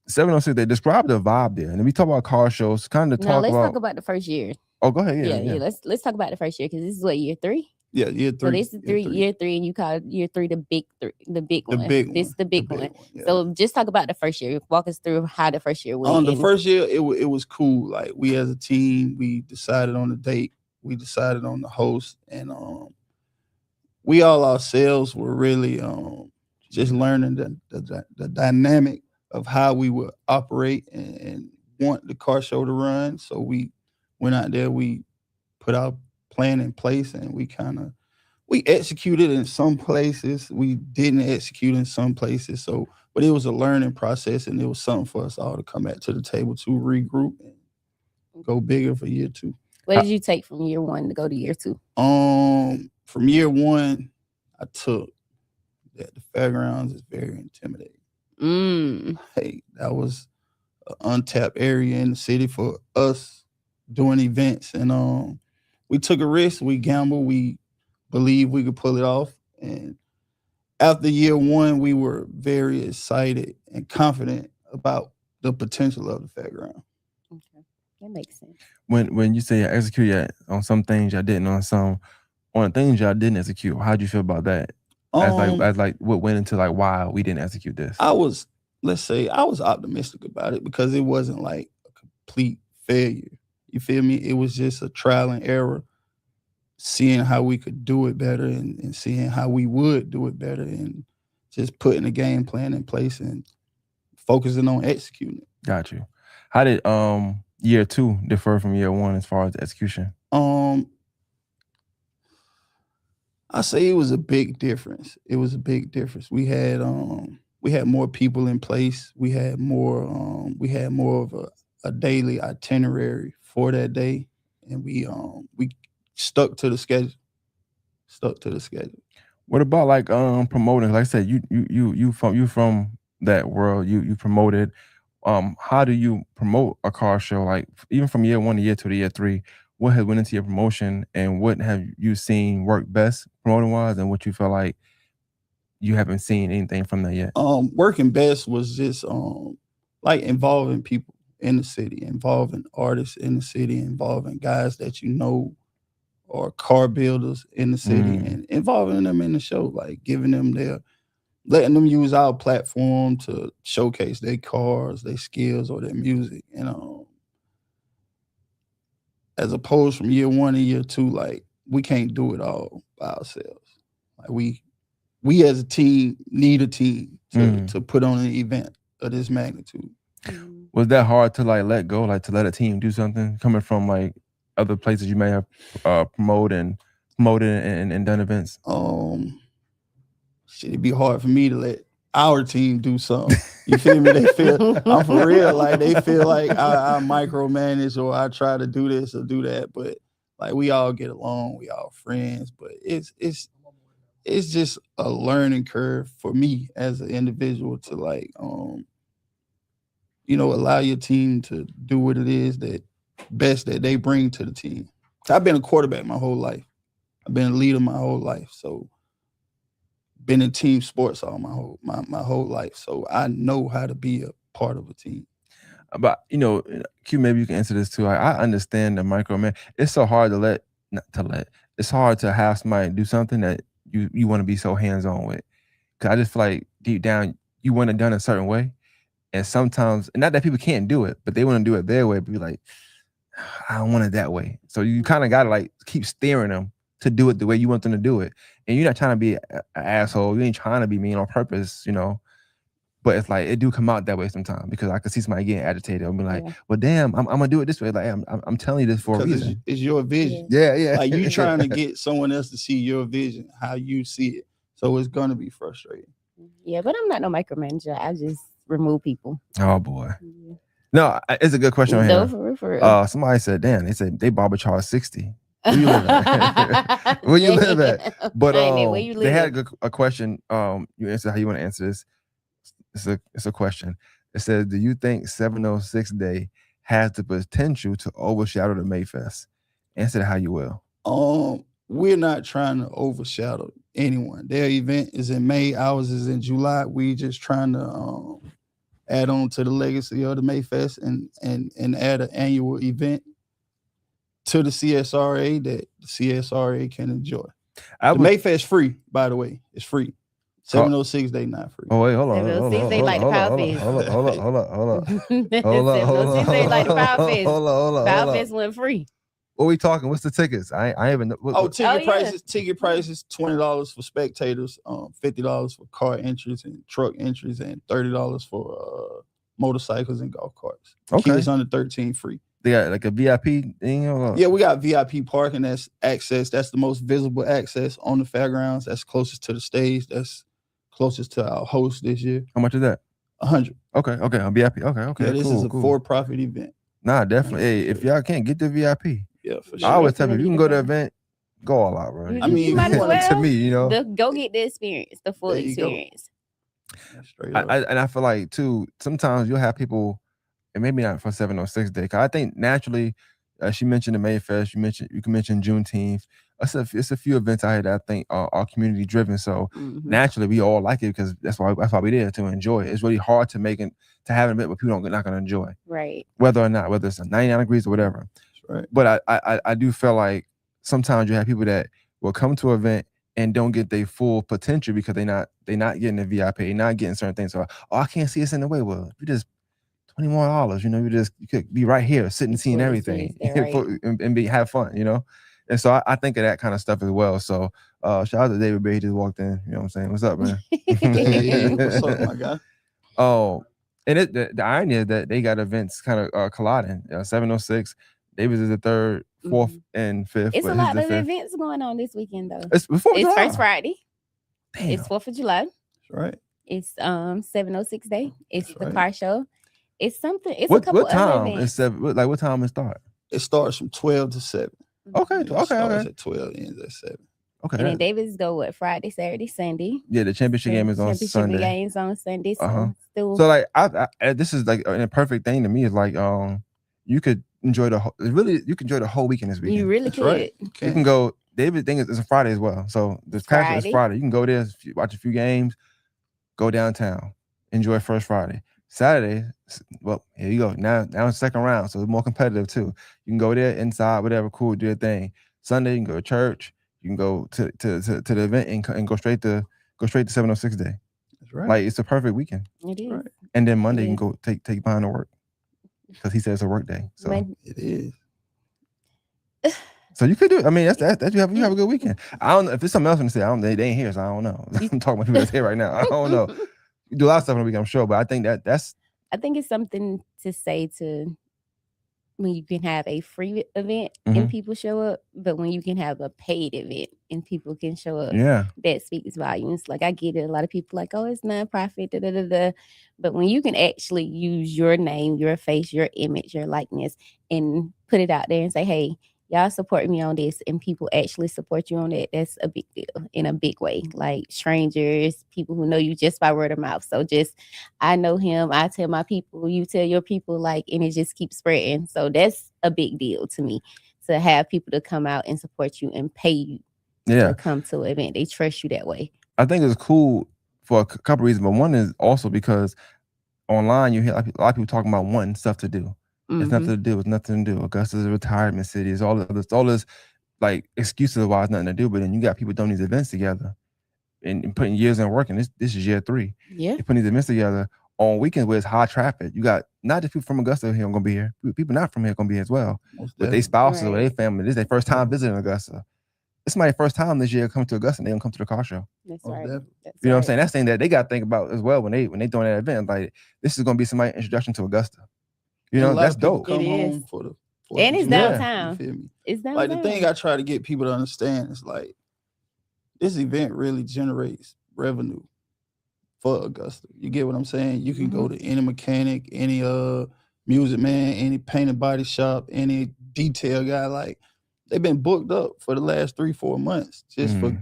706. They describe the vibe there, and we talk about car shows. Kind of let's talk about the first year. Oh, go ahead. Yeah. Let's talk about the first year because this is what, year 3. Yeah, year 3. So this is year 3, and you call year 3 the big one. This is the big one. Yeah. So just talk about the first year. Walk us through how the first year went. The first year, it was cool. Like we as a team, we decided on the date, we decided on the host, and we all ourselves were really just learning the dynamic of how we would operate and want the car show to run. So we went out there, we put our plan in place, and we kind of we executed in some places. We didn't execute in some places. So, but it was a learning process, and it was something for us all to come back to the table to regroup and go bigger for year two. What did you take from year 1 to go to year 2? From year one, I took that the fairgrounds is very intimidating. Hey, that was an untapped area in the city for us doing events, and we took a risk. We gambled. We believed we could pull it off, and after year one, we were very excited and confident about the potential of the fairground. Okay, that makes sense. When you say execute on some things y'all didn't on things y'all didn't execute, how'd you feel about that? As like what went into like why we didn't execute this? I was optimistic about it because it wasn't like a complete failure. You feel me? It was just a trial and error, seeing how we could do it better and seeing how we would do it better and just putting a game plan in place and focusing on executing it. Got you. How did year 2 differ from year 1 as far as execution? I say it was a big difference. It was a big difference. We had more people in place. We had more of a daily itinerary for that day, and we stuck to the schedule. What about like promoting? Like I said, you from that world. You promoted. How do you promote a car show? Like even from year 1 to year 2 to year 3, what has went into your promotion, and what have you seen work best promoting wise, and what you feel like you haven't seen anything from that yet? Working best was just like involving people in the city, involving artists in the city, involving guys that you know or car builders in the city, and involving them in the show, like letting them use our platform to showcase their cars, their skills, or their music. And as opposed from year 1 to year 2, like we can't do it all by ourselves. Like we as a team need a team to put on an event of this magnitude. Was that hard to like let go, like to let a team do something coming from like other places you may have promoted and done events? It'd be hard for me to let our team do something. You feel me? They feel I'm for real. Like they feel like I micromanage or I try to do this or do that. But like we all get along, we all friends. But it's just a learning curve for me as an individual to like allow your team to do what it is that best that they bring to the team. I've been a quarterback my whole life. I've been a leader my whole life. So been in team sports all my whole life. So I know how to be a part of a team. But Q, maybe you can answer this too. I understand the microman. It's so hard it's hard to have somebody do something that you want to be so hands-on with. Cause I just feel like deep down you want it done a certain way. And sometimes, not that people can't do it, but they want to do it their way, but be like, I don't want it that way. So you kind of gotta like keep steering them to do it the way you want them to do it. And you're not trying to be an asshole. You ain't trying to be mean on purpose, But it's like it do come out that way sometimes because I could see somebody getting agitated and be like, "Well, damn, I'm gonna do it this way." Like I'm telling you this for a reason. It's your vision. Yeah. Like you trying to get someone else to see your vision, how you see it. So it's gonna be frustrating. Yeah, but I'm not no micromanager. I just remove people. Oh boy. Yeah. No, it's a good question right No, here. for real. Somebody said, "Damn," they said they barber charge 60. Where you live at? Where you live at? But where you live they had a question. You answer how you want to answer this. It's a question. It says, do you think 706 Day has the potential to overshadow the Mayfest? Answer it how you will. We're not trying to overshadow anyone. Their event is in May. Ours is in July. We just trying to add on to the legacy of the Mayfest and add an annual event to the CSRA that the CSRA can enjoy. The Mayfest free, by the way. It's free. 706 Day not free. Oh wait, hold on. 706 Day like the Power Fest. Hold up. 706 Day like the Power Fest. Hold on. Power Fest went free. What we talking? What's the tickets? I haven't. Ticket prices $20 for spectators, $50 for car entries and truck entries, and $30 for motorcycles and golf carts. Okay. Kids under 13 free. They got like a VIP thing. Yeah, we got VIP parking. That's access. That's the most visible access on the fairgrounds. That's closest to the stage. That's closest to our host this year. How much is that? 100. Okay, a VIP. Okay, Yeah, this is cool, a cool. for-profit event. Nah, definitely. Yeah, Hey, for if sure. y'all can't get the VIP, Yeah, for I sure. always tell people Definitely you can need go to to the go. event, go all out, bro. You, I mean, you if might you as wanna- to well me, you know. go get the experience, the full There you go. experience. Yeah, straight up. And I feel like too. Sometimes you'll have people, and maybe not for 706 Day. Cause I think naturally, she mentioned the Mayfest. You can mention Juneteenth. It's a few events out here that I think are community driven. So Mhm. naturally, we all like it because that's why we there to enjoy it. It's really hard to make it to have an event where people not going to enjoy, Right. whether it's a 99 degrees or whatever. That's right. But I do feel like sometimes you have people that will come to an event and don't get their full potential because they not getting the VIP, they not getting certain things. So I can't see us in the way. Well, you just $20 more, you know, you could be right here sitting It's seeing full everything experience there, right. and be have fun, you know. And so I think of that kind of stuff as well. So shout out to David Bay, he just walked in. You know what I'm saying? What's up, man? Hey, what's up, my guy? Oh, and the irony is that they got events kind of colliding. 706, Davis is the third, fourth, Mhm. and fifth. It's but a he's lot the of fifth. events going on this weekend though. It's before It's July. first Friday. Damn. It's 4th of July. That's right. It's 706 Day. It's That's the right. car show. It's something. It's a What couple what other time events. is seven? Like what time it start? It starts from 12 to 7. Okay, It okay, starts okay, at 12, ends at 7. okay. And then Davis go what Friday, Saturday, Sunday. Yeah, the championship game is on Championship Sunday. games on Sunday. So Uh-huh. still So like this is like a perfect thing to me is like you could enjoy you can enjoy the whole weekend this weekend. you really That's could. right. You can go. David thing is it's a Friday as well. So this past is Friday. Friday. You can go there, watch a few games, go downtown, enjoy first Friday. Saturday, well, here you go. Now it's second round, so it's more competitive too. You can go there inside, whatever, cool, do your thing. Sunday, you can go to church. You can go to the event and go straight to 706 Day. That's right. Like it's a perfect weekend. It is. Right. And then Monday It you can is. go take behind to work because he says it's a work day. So It is. so you could do it. I mean, that's you have a good weekend. I don't know if there's something else to say. They ain't here, so I don't know. I'm talking about people that's here right now. I don't know. You do a lot of stuff on the weekend, I'm sure, but I think that's I think it's something to say to when you can have a free event Mhm. and people show up, but when you can have a paid event and people can show up, yeah. that speaks volumes. Like I get it. A lot of people like, oh, it's nonprofit, da da da da. But when you can actually use your name, your face, your image, your likeness, and put it out there and say, hey, y'all support me on this, and people actually support you on it, that's a big deal in a big way. Like strangers, people who know you just by word of mouth. So just, I know him, I tell my people, you tell your people, like, and it just keeps spreading. So that's a big deal to me, to have people to come out and support you and pay you Yeah. to come to an event. They trust you that way. I think it's cool for a couple reasons, but one is also because online you hear a lot of people talking about wanting stuff to do. It's nothing to do. It's nothing to do. Augusta's a retirement city. It's all this like excuses of why it's nothing to do. But then you got people doing these events together and putting years in work. And this is year 3. Yeah. They're putting these events together on weekends where it's high traffic. You got not just people from Augusta here gonna be here. People not from here gonna be here as well. Most With their definitely. spouses or Right. their family. This is their first time visiting Augusta. It's my first time this year coming to Augusta and they don't come to the car show. That's Most right. definitely. That's You know what I'm right. saying? That's thing that they got to think about as well when they doing that event. Like this is gonna be somebody's introduction to Augusta. You And know, a lot that's of people dope. come It is. home for the 4th And of it's July, downtown. You feel me? It's downtown. Like the thing I try to get people to understand is like this event really generates revenue for Augusta. You get what I'm saying? You can go to any mechanic, any music man, any painted body shop, any detail guy. Like they've been booked up for the last 3-4 months just for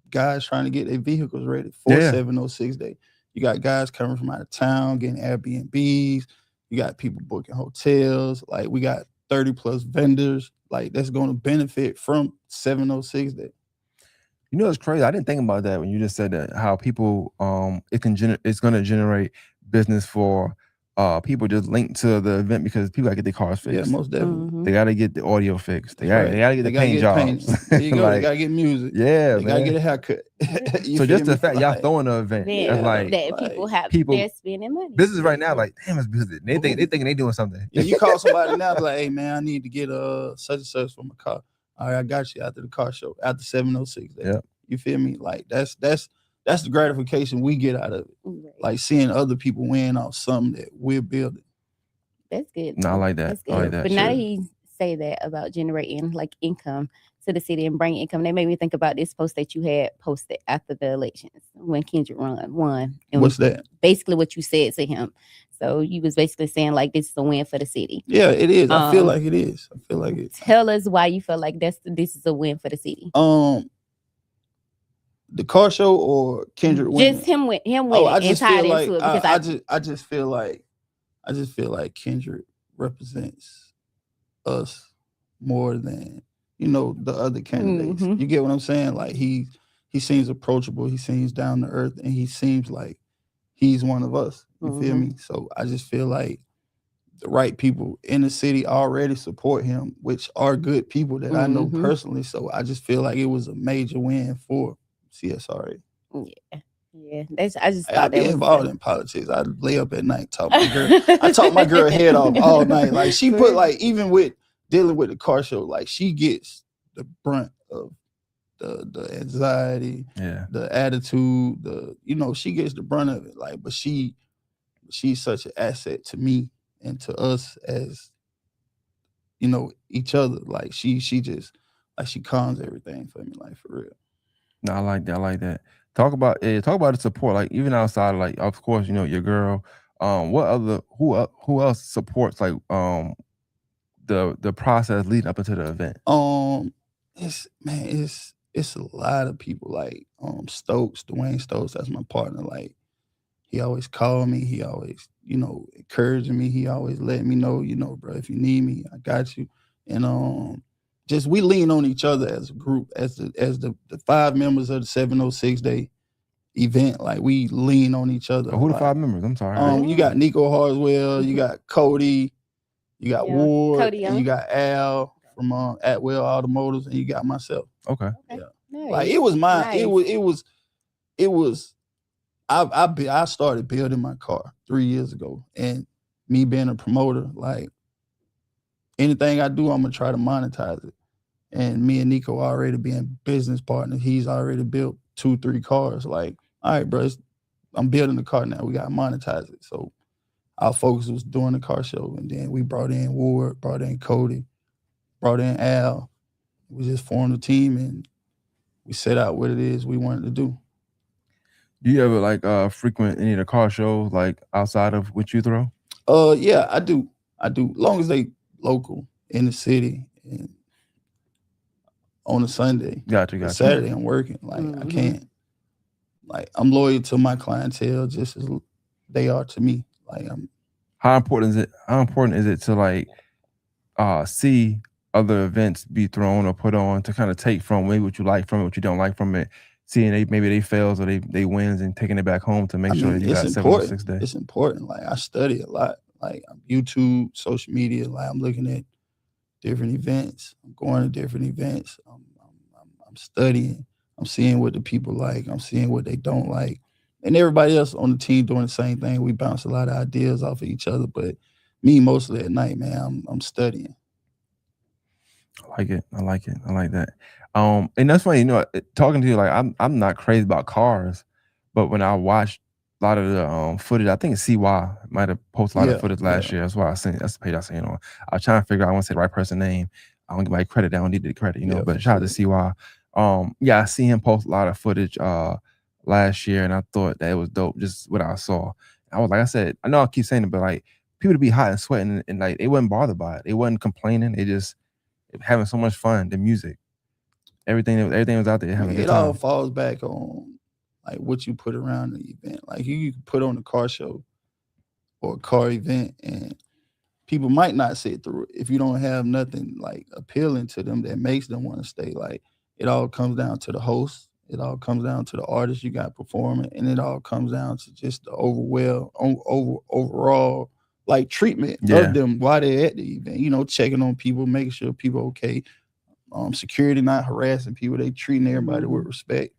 guys trying to get their vehicles ready for 706 Day. You got guys coming from out of town getting Airbnbs. You got people booking hotels. Like we got 30 plus vendors. Like that's going to benefit from 706 Day. You know, it's crazy. I didn't think about that when you just said that. How people, it's going to generate business for people just linked to the event because people got to get their cars fixed. Yeah, most definitely. They got to get the audio fixed. They That's got right. to get the They gotta paint get jobs. paint. There you go. Like, They got to get music. yeah, They got to get a haircut. You so feel just the me? fact y'all Like, throwing an event, Yeah, that's like that people have, they're spending money. business right now. Like damn, it's business. They thinking they doing something. Yeah, you call somebody now, be like, hey man, I need to get such and such for my car. All right, I got you after the car show, after 706 Day. Yeah. You feel me? Like that's the gratification we get out of it. Right. Like seeing other people win off something that we're building. That's good No, I though. like that. That's I like good. that. But now that Sure. he say that about generating like income to the city and bringing income, they made me think about this post that you had posted after the elections when Kendrick won, and What's that? basically what you said to him. So you was basically saying like this is a win for the city. Yeah, it is. I feel Um, like it is. I feel like it. tell us why you feel like this is a win for the city. Um, the car show or Kendrick Just winning? him Oh, winning I and just feel tied like into it because I I just feel like Kendrick represents us more than the other candidates. hmm You get what I'm saying? Like he seems approachable, he seems down to earth, and he seems like he's one of us. You feel hmm me? So I just feel like the right people in the city already support him, which are good people that I know hmm personally. So I just feel like it was a major win for CSRA. yeah, yeah. That's I just I thought be that was involved the in politics. I lay up at night, talk my girl. I talk my girl head off all night. Like she put For- like even with dealing with the car show, like she gets the brunt of the anxiety, Yeah. the attitude, she gets the brunt of it. Like, but she's such an asset to me and to us as each other. Like she just like she calms everything for me, like for real. No, I like that. I like that. Talk about the support. Like even outside, of, like of course, your girl. What other who else supports like the process leading up into the event? Um, it's a lot of people like Dwayne Stokes. That's my partner. Like he always called me. He always encouraging me. He always letting me know, bro, if you need me, I got you. And just we lean on each other as a group, as the 5 members of the 706 day event. Like we lean on each other Oh, a who the lot. 5 members? I'm sorry. You got Nico Harswell, you got Cody, you got yeah, Ward, Cody and you Young. got Al from Atwell Automotives, and you got myself. Okay. Okay, Yeah, like nice, it was my, nice. it was. I started building my car 3 years ago, and me being a promoter, like anything I do, I'm gonna try to monetize it. And me and Nico already being business partners. He's already built 2, 3 cars. Like, all right, bro, I'm building the car now. We gotta monetize it. So our focus was doing the car show, and then we brought in Ward, brought in Cody, brought in Al. We just formed a team, and we set out what it is we wanted to do. Do you ever like frequent any of the car shows like outside of what you throw? Yeah, I do. I do. Long as they local in the city and on a Sunday. Got you. But Got you. Saturday I'm working. Like I hmm can't. Like I'm loyal to my clientele just as they are to me. Like I'm. How important is it? How important is it to like see other events be thrown or put on to kind of take from maybe what you like from it, what you don't like from it, seeing maybe they fails or they wins and taking it back home to make I sure mean, that you it's got important. 706 day. It's important. Like I study a lot. Like YouTube, social media. Like I'm looking at different events. I'm going to different events. I'm studying. I'm seeing what the people like. I'm seeing what they don't like. And everybody else on the team doing the same thing. We bounce a lot of ideas off of each other. But me, mostly at night, man, I'm studying. I like it. I like it. I like that. And that's funny, talking to you, like I'm not crazy about cars, but when I watched a lot of the footage, I think CY might have posted a lot of Yeah, footage last yeah, year. That's why I sent that's the page I seen on. I was trying to figure out I want to say the right person name. I don't give my credit, I don't need the credit, yeah, but for shout out to sure. CY. Yeah, I see him post a lot of footage last year and I thought that it was dope, just what I saw. I was like I said, I know I keep saying it, but like people to be hot and sweating and like they wasn't bothered by it. They wasn't complaining. They just having so much fun. The music, everything was out there I having mean, a good it all time. falls back on like what you put around the event. Like you can put on a car show or a car event, and people might not sit through it if you don't have nothing like appealing to them that makes them want to stay. Like it all comes down to the host. It all comes down to the artist you got performing, and it all comes down to just the overall like treatment of Yeah, them while they're at the event. Checking on people, making sure people okay. Security not harassing people. They treating everybody with hmm respect.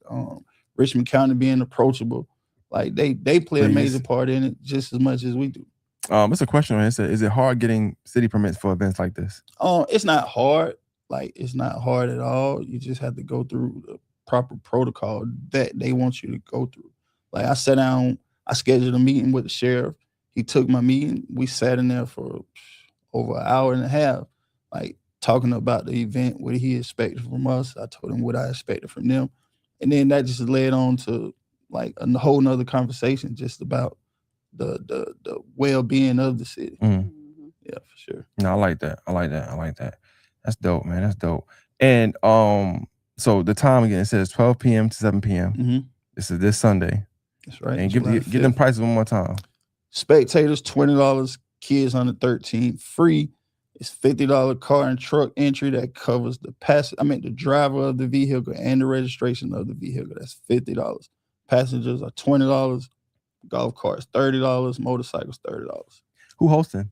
Richmond County being approachable. Like they play a major please. part in it just as much as we do. It's a question. Right? It said, is it hard getting city permits for events like this? It's not hard. Like it's not hard at all. You just have to go through the proper protocol that they want you to go through. Like I sat down, I scheduled a meeting with the sheriff. He took my meeting. We sat in there for over an hour and a half, like talking about the event, what he expected from us. I told him what I expected from them. And then that just led on to like a whole nother conversation just about the well being of the city. Mm. Yeah, for sure. No, I like that. I like that. I like that. That's dope, man. That's dope. And so the time again, it says 12 p.m. to 7 p.m. Mm-hmm. This is this Sunday. That's right. And July give them 5th. prices one more time. Spectators $20, kids under 13 free. It's $50 car and truck entry that covers the driver of the vehicle and the registration of the vehicle. That's $50. Passengers are $20. Golf carts $30. Motorcycles $30. Who hosting?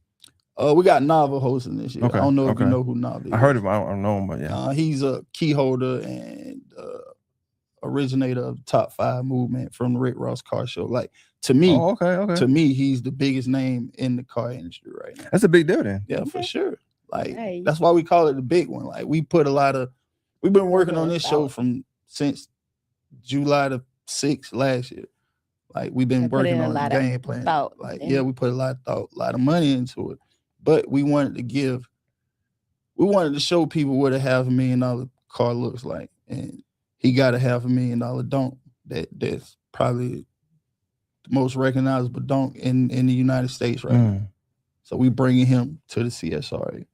We got Nava hosting this year. Okay, I don't know if you okay. know who Nava is. I heard of him. I don't know him, but yeah. He's a key holder and originator of the Top 5 movement from the Rick Ross Car Show. Like to me, okay. He's the biggest name in the car industry right now. That's a big deal then. Yeah, for sure. Like Nice. that's why we call it the big one. Like we've been working on this show since July the 6th last year. Like we've been working on the game plan. Like we put a lot of thought, a lot of money into it. But we wanted to show people what a $500,000 million car looks like. And he got a $500,000 million donk that's probably the most recognizable donk in the United States right now. So we bringing him to the CSRA.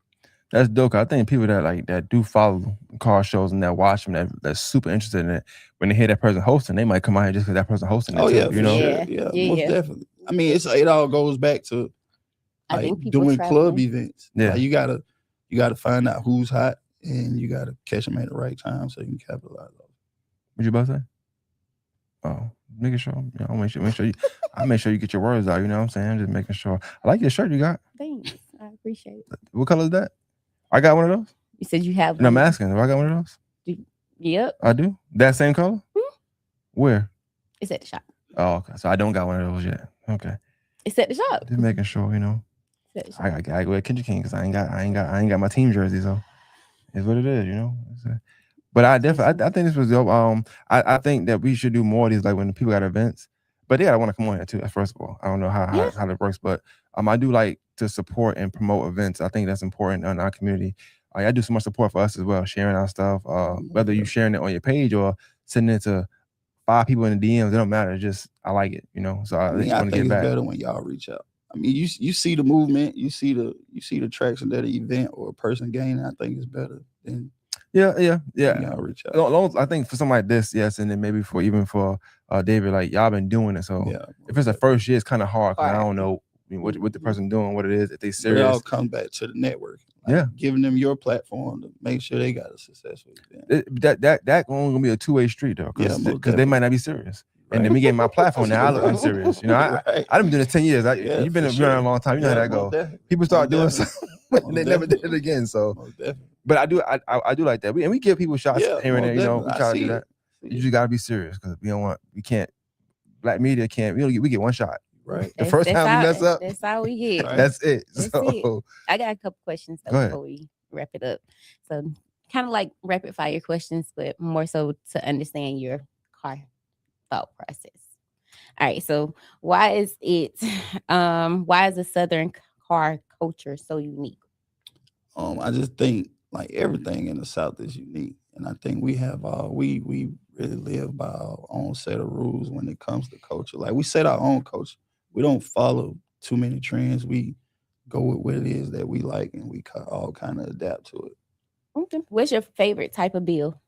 That's dope. I think people that do follow car shows and that watch them, that's super interested in it. When they hear that person hosting, they might come out here just because that person hosting it. Oh too, yeah, you know? Sure. Yeah, most definitely. I mean, it all goes back to like doing club events. Yeah, like, you gotta find out who's hot and you gotta catch them at the right time so you can capitalize on it. What you about to say? Oh, making sure. Yeah, I'll make sure you get your words out. You know what I'm saying? I'm just making sure. I like your shirt you got. Thanks. I appreciate it. What color is that? I got one of those. You said you have one. And I'm asking, do I got one of those? Yep. I do? That same color? Where? It's at the shop. Oh, okay. So I don't got one of those yet. Okay. It's at the shop. Just making sure, you know. I gotta go at Kendrick King because I ain't got my team jersey, so it's what it is, you know. But I definitely I think this was dope. I think that we should do more of these, like when the people got events. But they gotta want to come on here too. First of all, I don't know how that works, but I do like to support and promote events. I think that's important in our community. I do so much support for us as well, sharing our stuff. Whether you sharing it on your page or sending it to 5 people in the DMs, it don't matter. It's just I like it, you know. So I just want to get back. It's better when y'all reach out. I mean, you see the movement, you see the traction that an event or a person gaining. I think it's better than y'all reach out. Long as, I think for something like this, yes, and then maybe for David, like y'all been doing it. So if it's the first year, it's kind of hard because I don't know what the person doing, what it is, if they serious. It all comes back to the network. Giving them your platform to make sure they got a successful event. That only gonna be a 2-way street though, because they might not be serious. Right. And then me getting my platform now, I look unserious. You know, I've been doing this 10 years. You've been around a long time. You know how that go. People start doing something and they never did it again. So, but I do like that. We give people shots here and there. You know, we try to do that. You just gotta be serious because black media can't. We get one shot. Right. The first time we mess up, that's all we get. Right. That's it. I got a couple questions before we wrap it up. So kind of like rapid fire questions, but more so to understand your car thought process. All right. So why is the Southern car culture so unique? I just think like everything in the South is unique. And I think we have we really live by our own set of rules when it comes to culture. Like we set our own culture. We don't follow too many trends. We go with what it is that we like, and we all kind of adapt to it. Okay. What's your favorite type of bill?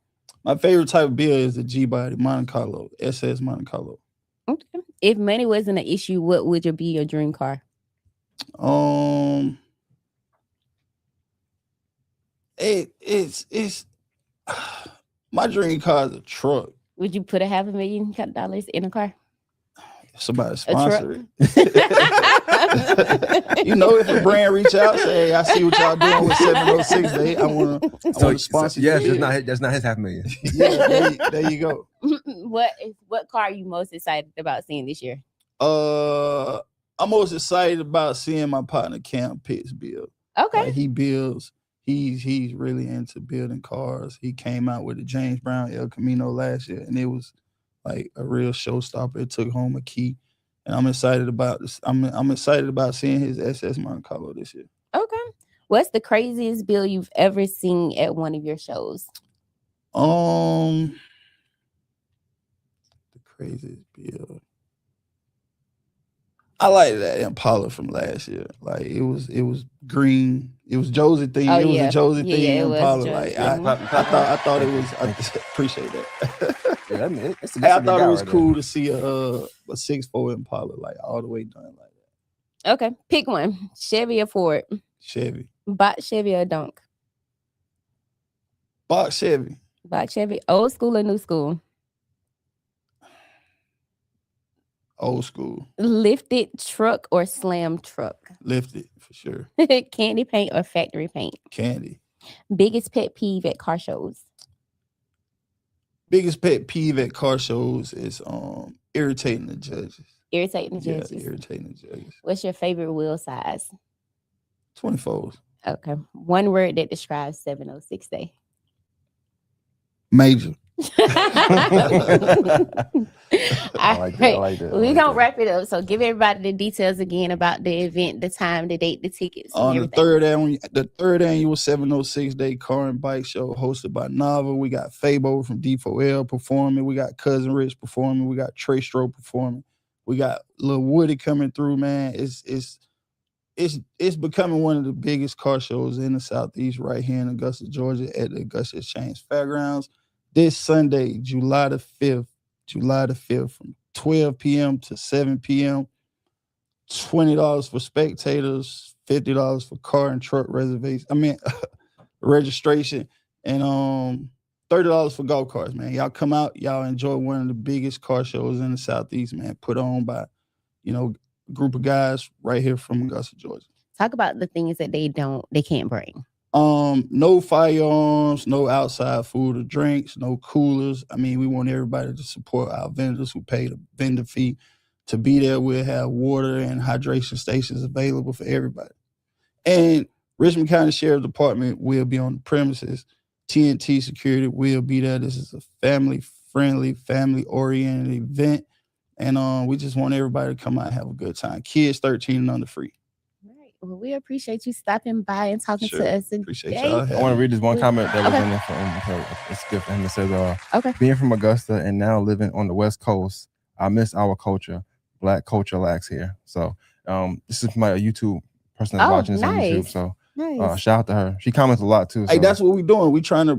My favorite type of bill is the G-Body Monte Carlo, SS Monte Carlo. Okay. If money wasn't an issue, what would be your dream car? It's my dream car is a truck. Would you put $500,000 in a car? Somebody sponsor it. You know, if a brand reach out, say, hey, I see what y'all doing with 706, I want to sponsor. Yes, that's not his $500,000. Yeah, there you go. What car are you most excited about seeing this year? I'm most excited about seeing my partner Cam Pitts build. Okay. He builds. He's really into building cars. He came out with the James Brown El Camino last year, and it was like a real showstopper. It took home a key, and I'm excited about this. I'm excited about seeing his SS Monte Carlo this year. Okay. What's the craziest bill you've ever seen at one of your shows? The craziest bill. I like that Impala from last year. Like it was green. It was Josie thing. Oh, it was yeah. a Josie Yeah, thing. yeah, it was Impala. Josie. Like I thought it was. I appreciate that. Yeah, I mean, it's I thought it was right cool to see a 6'4" Impala like all the way done like that. Okay. Pick one. Chevy or Ford? Chevy. Box Chevy or Donk? Box Chevy. Box Chevy. Old school or new school? Old school. Lifted truck or slam truck? Lifted for sure. Candy paint or factory paint? Candy. Biggest pet peeve at car shows? Biggest pet peeve at car shows is irritating the judges. Irritating the judges. Yeah, irritating the judges. What's your favorite wheel size? 24s. Okay. One word that describes 706 day. Major. I like that. We're going to wrap it up. So give everybody the details again about the event, the time, the date, the tickets. On the third annual 706 Day Car and Bike Show hosted by Nava. We got Fabo from D4L performing. We got Cousin Rich performing. We got Trey Stroh performing. We got Lil Woody coming through, man. It's becoming one of the biggest car shows in the Southeast right here in Augusta, Georgia at the Augusta Exchange Fairgrounds. This Sunday, July the 5th from 12 p.m. to 7 p.m. $20 for spectators, $50 for car and truck registration, and $30 for golf carts, man. Y'all come out, y'all enjoy one of the biggest car shows in the Southeast, man, put on by, a group of guys right here from Augusta, Georgia. Talk about the things that they can't bring. No firearms, no outside food or drinks, no coolers. I mean, we want everybody to support our vendors who pay the vendor fee to be there. We'll have water and hydration stations available for everybody. And Richmond County Sheriff's Department will be on the premises. TNT Security will be there. This is a family-friendly, family-oriented event. And we just want everybody to come out and have a good time. Kids 13 and under free. Well, we appreciate you stopping by and talking to us. Appreciate y'all. I want to read this one comment that was in there from him. It's good for him. It says, being from Augusta and now living on the West Coast, I miss our culture. Black culture lacks here. So this is my YouTube person that's watching this on YouTube. So shout out to her. She comments a lot too. Hey, that's what we're doing. We trying to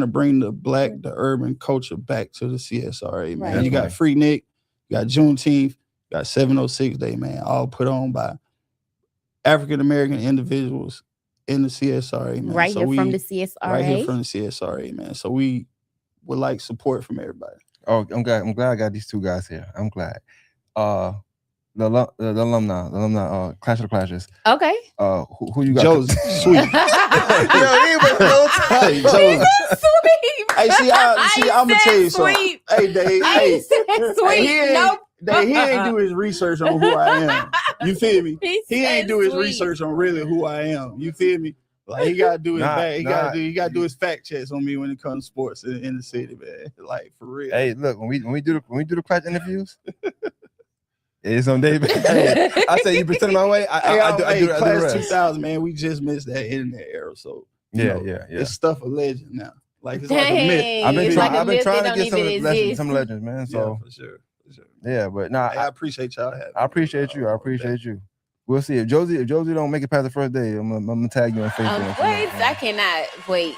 bring the urban culture back to the CSRA, man. Right. You got Free Nick, you got Juneteenth, you got 706 Day, man. All put on by African-American individuals in the CSRA, man. Right here from the CSRA. Right here from the CSRA, man. So we would like support from everybody. Oh, I'm glad I got these two guys here. I'm glad. The alumni, Clash of the Clashes. Okay. Who you got? Josie, sweet. Hey, Josie. Sweet. Hey, I'm gonna tell you something. Hey, Dave. Sweet. Nope. He ain't do his research on who I am. You feel me? He ain't do his research on really who I am. You feel me? Like he gotta do his he gotta do his fact checks on me when it comes to sports in the city, man. Like for real. Hey, look, when we do the Clash interviews, it's on David. Hey, I say you pretend my way. I do Class 2000, man. We just missed that internet era, so yeah. It's stuff of legend now. Like it's like a myth. I've been trying to get some legends, man. So for sure. Yeah, but I appreciate y'all having me. I appreciate you. We'll see if Josie don't make it past the first day. I'm gonna tag you on Facebook. Wait, I cannot wait.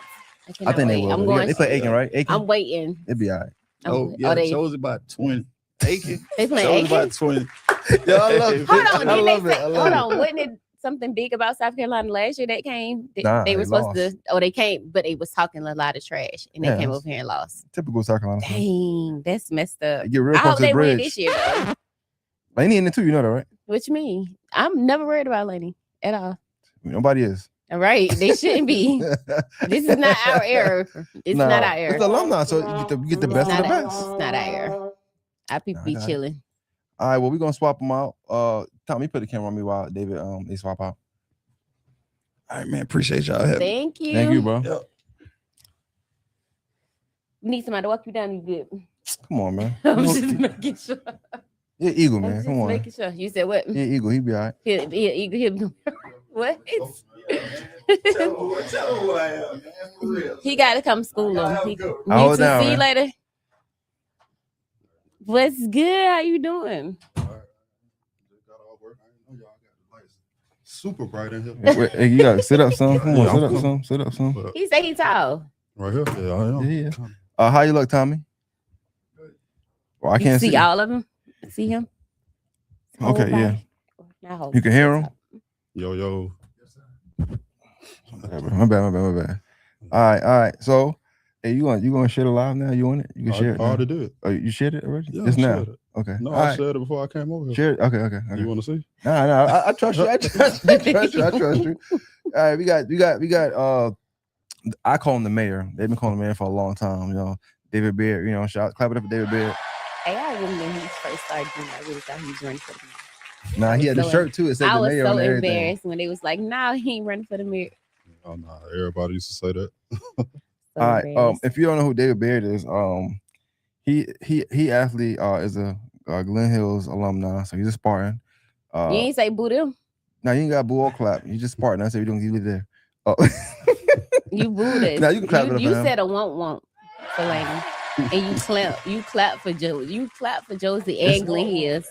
I think they will. I'm going. They play Aiken, right? Aiken? I'm waiting. It'll be all right. Josie about 20. Aiken. They play Aiken. About 20. Yo, I love it. I love it. Hold on, wasn't it something big about South Carolina last year that came? They were supposed to. Oh, they came, but they was talking a lot of trash, and they came over here and lost. Typical South Carolina. Dang, that's messed up. Get real I hope they win this year, though. Laney in it too, you know that, right? What you mean? I'm never worried about Laney at all. Nobody is. All right, they shouldn't be. This is not our era. It's not our era. It's alumni, so you get the best of the best. It's not our era. Our people be chilling. All right, well, we're gonna swap them out. Tommy, put the camera on me while David they swap out. All right, man. Appreciate y'all having me. Thank you, bro. Yep. You need somebody to walk you down. You good? Come on, man. I'm just making sure. Yeah, Eagle, I'm man. just Come on. making sure. You said what? Yeah, Eagle. He be all right. He'll what? Tell him who I am, man. For real. He got to come school him. I hold You too. down, See you man. later. What's good? How you doing? Super bright in here. Wait, hey, you gotta sit up some. Come on, Yeah, sit I'm up coming. some. Sit up some. What up? He say he tall. Right here? Yeah, I am. Yeah. How you look, Tommy? Well, I You can't see see. all of them? See him? Whole Okay, yeah. body? Not whole You can body, hear him? top. Yo. My bad. All right. So, hey, you gonna share it live now? You want it? You can share it I now. already did. Oh, you shared it already? Yeah, Just I now. shared it. Okay. No, All I right. shared it before I came over here. Share it. Okay. You want to see? No. I trust you. I trust you. All right, we got. I call him the mayor. They've been calling him the mayor for a long time. You know, David Beard. You know, clap it up for David Beard. Hey, I remember when he first started doing that. I really thought he was running for the mayor. Nah, he had the so shirt too. It said I the was mayor so on everything. embarrassed when they was like, "No, he ain't running for the mayor." Oh, no. Everybody used to say that. So All right. embarrassed. If you don't know who David Beard is, he actually is a Glen Hills alumni. So he's a Spartan. You ain't say boo them. Now you ain't got boo or clap. You just Spartan. I said we don't give you there. Oh. You booed us. Now you can clap it up You for him. said a won't for Lana. And you clap for Joe. You clap for Josie and Glen Hills.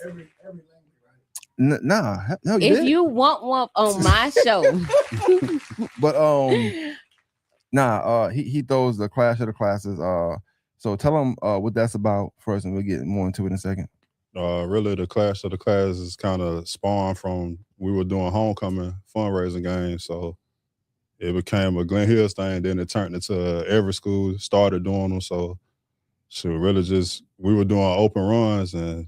Nah, no, you If did. you want on my show. But he throws the Clash of the Classes. So tell him what that's about first, and we'll get more into it in a second. Really, the Clash of the Classes kind of spawned from we were doing homecoming fundraising games, so it became a Glen Hills thing. Then it turned into every school started doing them. So really just we were doing open runs, and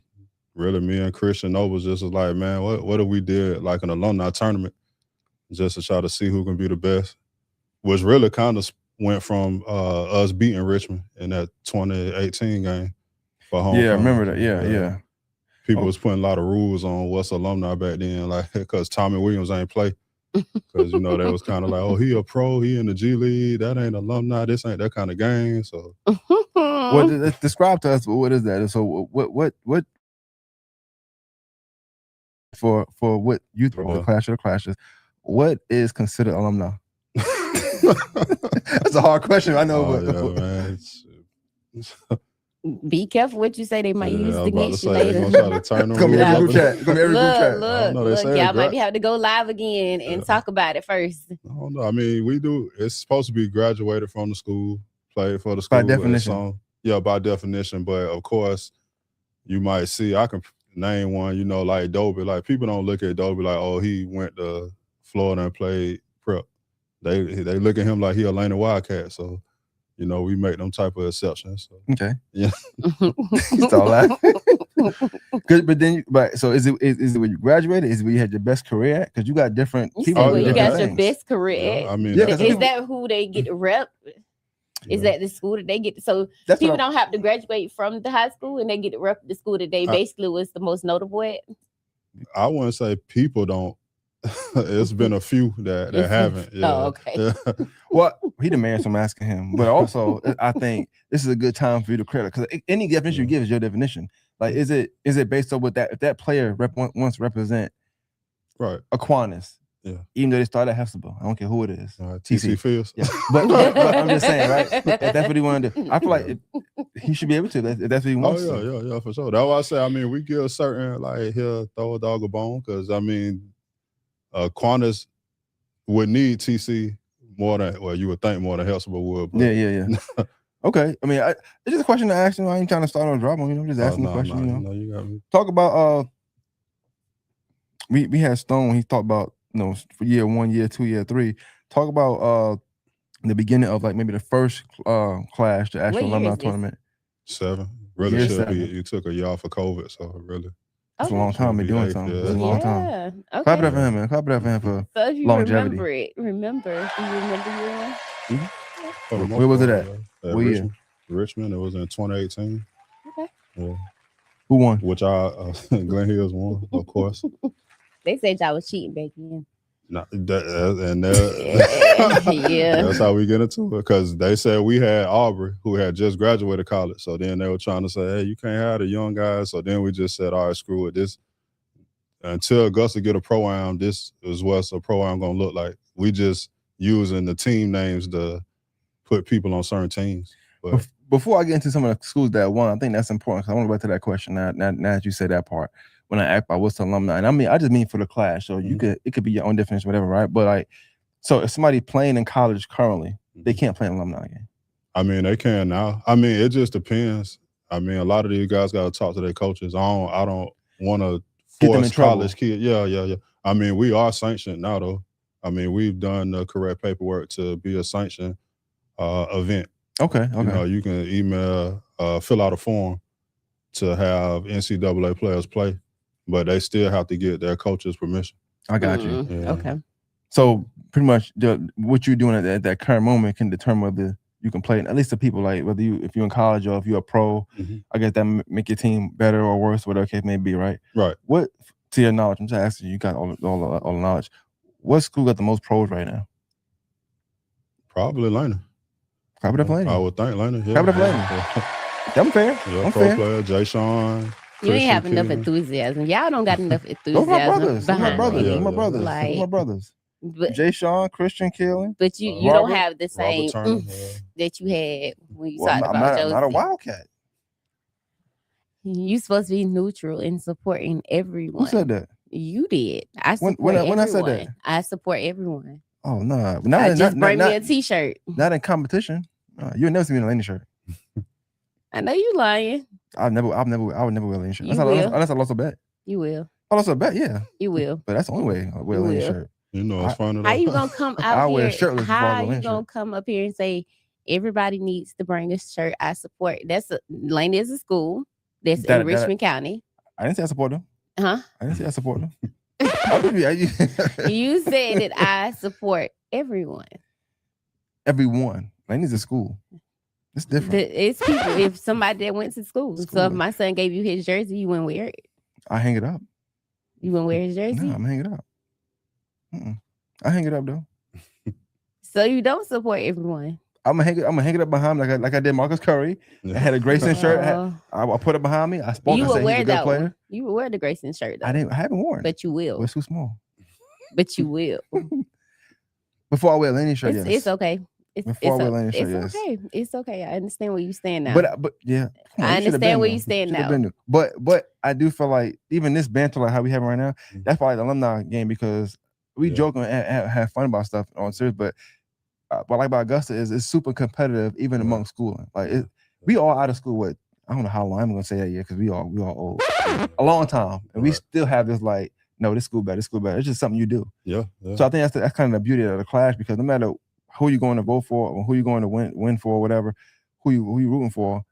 really me and Christian Nobles just was like, man, what if we did like an alumni tournament just to try to see who can be the best? Which really kind of went from us beating Richmond in that 2018 game for homecoming. Yeah, I remember that. Yeah. People was putting a lot of rules on what's alumni back then, like because Tommy Williams ain't play. Because, you know, they was kind of like, oh, he a pro, he in the G League, that ain't alumni, this ain't that kind of game. So, well, describe to us what is that? So, what for what you throw the Clash of the Clashes? What is considered alumni? That's a hard question. I know, but man, be careful what you say. They might use against you later. later. It's gonna be every group chat. Look, y'all might have to go live again and talk about it first. I don't know. I mean, we do. It's supposed to be graduated from the school, played for the school. By definition. Yeah, by definition. But of course, you might see. I can name one. You know, like Dobie. Like people don't look at Dobie like, oh, he went to Florida and played prep. They look at him like he a Lane Wildcat. So, you know, we make them type of exceptions. So. Okay. Yeah. Start laughing. So is it when you graduated? Is it when you had your best career at? Because you got different people. You got your best career. Yeah, I mean, is that who they get to rep? Is that the school that they get? So people don't have to graduate from the high school and they get to rep the school that they basically was the most notable at? I wouldn't say people don't. It's been a few that haven't. Yeah. Oh, okay. Yeah. Well, he the man, so I'm asking him. But also, I think this is a good time for you to credit because any definition you give is your definition. Like, is it based on what that if that player wants to represent right Aquinas? Yeah. Even though they started at Hefsibah, I don't care who it is. TC Fields. Yeah. But I'm just saying, right? If that's what he wanted to do, I feel like he should be able to. If that's what he wants. Yeah, for sure. That's why I say. I mean, we give a certain like he'll throw a dog a bone because I mean. Qantas would need TC more than you would think more than Hefsibah would. But. Yeah. Okay. I mean, it's just a question to ask. I ain't trying to start on drama. I'm just asking the question. You got me. Talk about we had Stone. He talked about for year 1, year 2, year 3. Talk about the beginning of like maybe the first clash, the actual alumni tournament. 7. Really should be. You took a year off for COVID, so really. It's a long time been doing something. It's a long time. Okay. Clap it up for him, man. Clap it up for him for so if you longevity. Remember year one? Where was it at? Richmond. It was in 2018. Okay. Yeah. Who won? Which Glen Hills won, of course. They said y'all was cheating back then. Yeah. That's how we get into it. Because they said we had Aubrey, who had just graduated college. So then they were trying to say, hey, you can't have the young guys. So then we just said, all right, screw it. This until Augusta get a pro-am, this is what's a pro-am going to look like. We just using the team names to put people on certain teams. But before I get into some of the schools that won, I think that's important because I want to go back to that question now that you said that part. When I ask about what's the alumni, and I just mean for the class, so it could be your own definition, whatever, right? But like, so if somebody playing in college currently, they can't play an alumni game. I mean, they can now. I mean, it just depends. I mean, a lot of these guys got to talk to their coaches. I don't want to force college kids. Yeah. I mean, we are sanctioned now, though. I mean, we've done the correct paperwork to be a sanctioned event. Okay. You know, you can email, fill out a form to have NCAA players play, but they still have to get their coach's permission. I got you. Yeah. Okay. So pretty much what you're doing at that current moment can determine whether you can play. At least the people, like whether if you're in college or if you're a pro, I guess that make your team better or worse, whatever case may be, right? Right. What, to your knowledge, I'm just asking you, got all the knowledge. What school got the most pros right now? Probably Lena. Probably Lena. I would think Lena. Yeah. Probably Lena. I'm fair. Yeah, I'm pro Fair. player, Jay Sean. You ain't have enough enthusiasm. Y'all don't got enough enthusiasm. Those my brothers. behind My brothers. it. My brothers. But, Jay Sean, Christian Killing. but you don't have the same that you had when you talked about Josie. I'm not a Wildcat. You supposed to be neutral in supporting everyone. Who said that? You did. I support everyone. When I said that? I support everyone. Oh no! Bring me a T-shirt. Not in competition. You'll never see me in a Lane shirt. I know you lying. I would never wear a Lane shirt. Unless I lost a bet. You will. I lost a bet, yeah. You will. But that's the only way I wear a Lane shirt. You know, it's funny. How you gonna come out wear here? shirtless. How you gonna come up here and say everybody needs to bring a shirt? I support. Lane is a school that's in Richmond County. I didn't say I support them. Huh? I didn't say I support them. You said that I support everyone. Everyone. Lane is a school. It's different. It's people. If somebody that went to school. So if my son gave you his jersey, you wouldn't wear it. I hang it up. You wouldn't wear his jersey? No, I'm hang it up. I hang it up though. So you don't support everyone. I'm gonna hang it up behind me like I did Marcus Curry. I had a Grayson shirt. I put it behind me. I spoke and said he's a good player. One. You would wear the Grayson shirt though. I haven't worn it. But you will. It's too small. But you will. Before I wear Lenny shirt, yes. It's okay. It's okay. It's okay. I understand where you stand now. But yeah, I understand where you stand now. But I do feel like even this banter like how we have right now, that's probably the alumni game because we joke and have fun about stuff on serious. But what I like about Augusta is it's super competitive even among schooling. Like we all out of school with I don't know how long I'm gonna say that yet because we all old a long time and we still have this like no this school better. It's just something you do. Yeah. So I think that's kind of the beauty of the class because no matter who you're going to vote for or who you're going to win for, whatever, who you rooting for,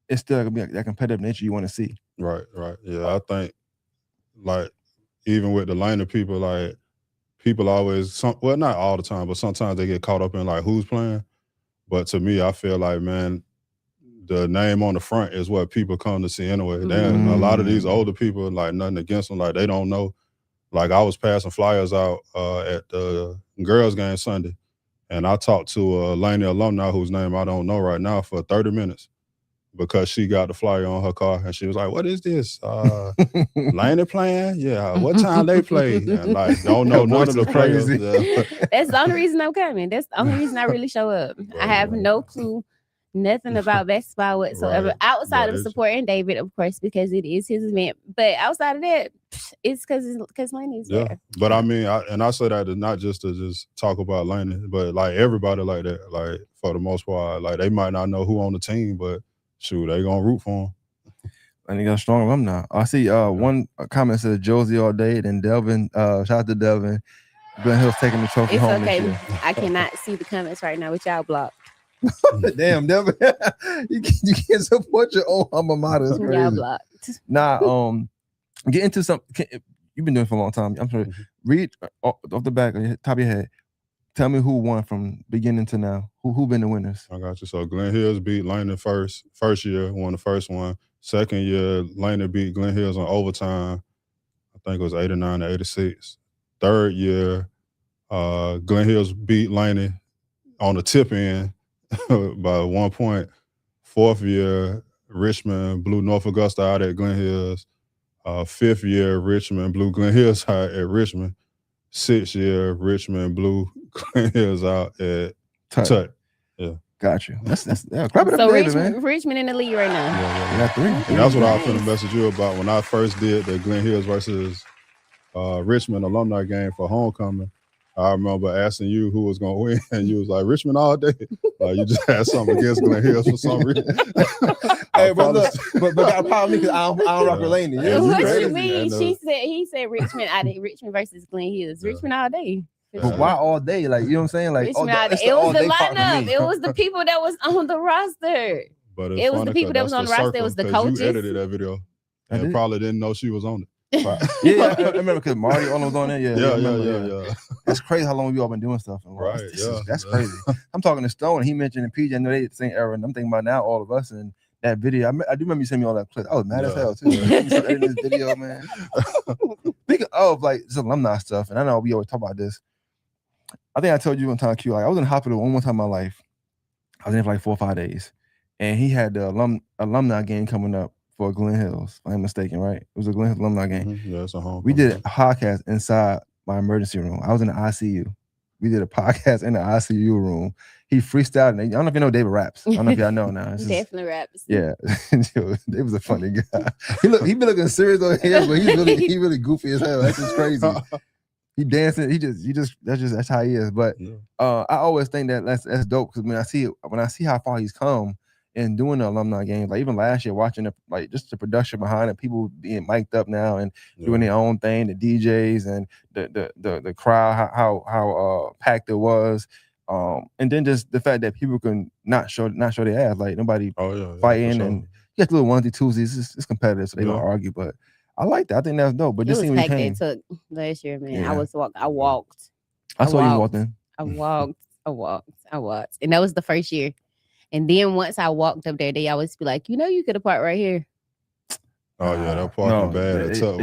it's still gonna be that competitive nature you want to see. Right. Yeah, I think like even with the line of people, like people always not all the time, but sometimes they get caught up in like who's playing. But to me, I feel like man, the name on the front is what people come to see anyway. Then a lot of these older people, like nothing against them, like they don't know. Like I was passing flyers out at the girls' game Sunday. And I talked to a Laney alumni whose name I don't know right now for 30 minutes because she got the flyer on her car and she was like, what is this? Laney playing? Yeah. What time they play? And like, don't know none of the players. That's the only reason I'm coming. That's the only reason I really show up. I have no clue, nothing about basketball whatsoever. Outside of supporting David, of course, because it is his event. But outside of that, it's because Laney's there. But I mean, I say that not just to just talk about Laney, but like everybody like that. Like for the most part, like they might not know who on the team, but shoot, they gonna root for him. And he got a strong alumni. I see one comment says Josie all day, then Delvin. Shout out to Delvin. Glenn Hill's taking the trophy home this year. I cannot see the comments right now, which y'all blocked. Damn, Delvin. you can't support your own alma mater. It's crazy. Y'all blocked. Nah, get into some. You've been doing it for a long time. I'm sorry. Read off the back of your top of your head. Tell me who won from beginning to now. Who been the winners? I got you. So Glen Hills beat Laney first year, won the first one. Second year, Laney beat Glen Hills on overtime. I think it was 89 to 86. Third year, Glen Hills beat Laney on the tip end by 1 point. 4th year, Richmond blew North Augusta out at Glen Hills. 5th year, Richmond blew Glen Hills out at Richmond. 6th year, Richmond blew Glen Hills out at Tut. Yeah. Got you. That's clap it up So for David, man. Richmond in the lead right now. You got 3. And that's what I was finna message you about when I first did the Glen Hills versus Richmond alumni game for homecoming. I remember asking you who was gonna win, and you was like Richmond all day. You just had something against Glen Hills for some reason. Hey, but look, but got a problem because I don't rock with Laney. Yeah, What crazy. you mean? He said Richmond out of Richmond versus Glen Hills. Richmond all day. But why all day? Like, you know what I'm saying? Like, Richmond all day. It was the lineup. It was the people that was on the roster. But It was the people that was on the roster. It was the coaches. You edited that video and probably didn't know she was on it. Yeah, I remember because Marty all was on there. Yeah. That's crazy how long we all been doing stuff. Right, That's crazy. I'm talking to Stone. He mentioned and PJ. I know they the same era, and I'm thinking about now all of us and that video. I do remember you sending me all that clip. I was mad as hell too. In this video, man. Speaking of like this alumni stuff, and I know we always talk about this. I think I told you one time, Q. Like I was in the hospital one more time in my life. I was in for like 4 or 5 days, and he had the alumni game coming up for Glen Hills, if I'm mistaken, right? It was a Glen Hills alumni game. Mm-hmm. Yeah, it's a home. We did a podcast inside my emergency room. I was in the ICU. We did a podcast in the ICU room. He freestyled. And I don't know if you know David raps. I don't know if y'all know now. Definitely raps. Yeah, it was a funny guy. He be looking serious on here, but he really goofy as hell. That's just crazy. He dancing. That's how he is. But I always think that that's dope because when I see how far he's come in doing the alumni games, like even last year watching just the production behind it, people being mic'd up now and doing their own thing, the DJs and the crowd, how packed it was, and then just the fact that people can not show their ass, like nobody fighting sure. And you got little onesie twosies. It's competitive, so they don't argue, but. I like that. I think that's dope. But this thing we came. It took last year, man. Yeah. I walked. I saw you walked in. I walked. And that was the first year. And then once I walked up there, they always be like, you could have parked right here. Oh yeah, that parking bad at Tut.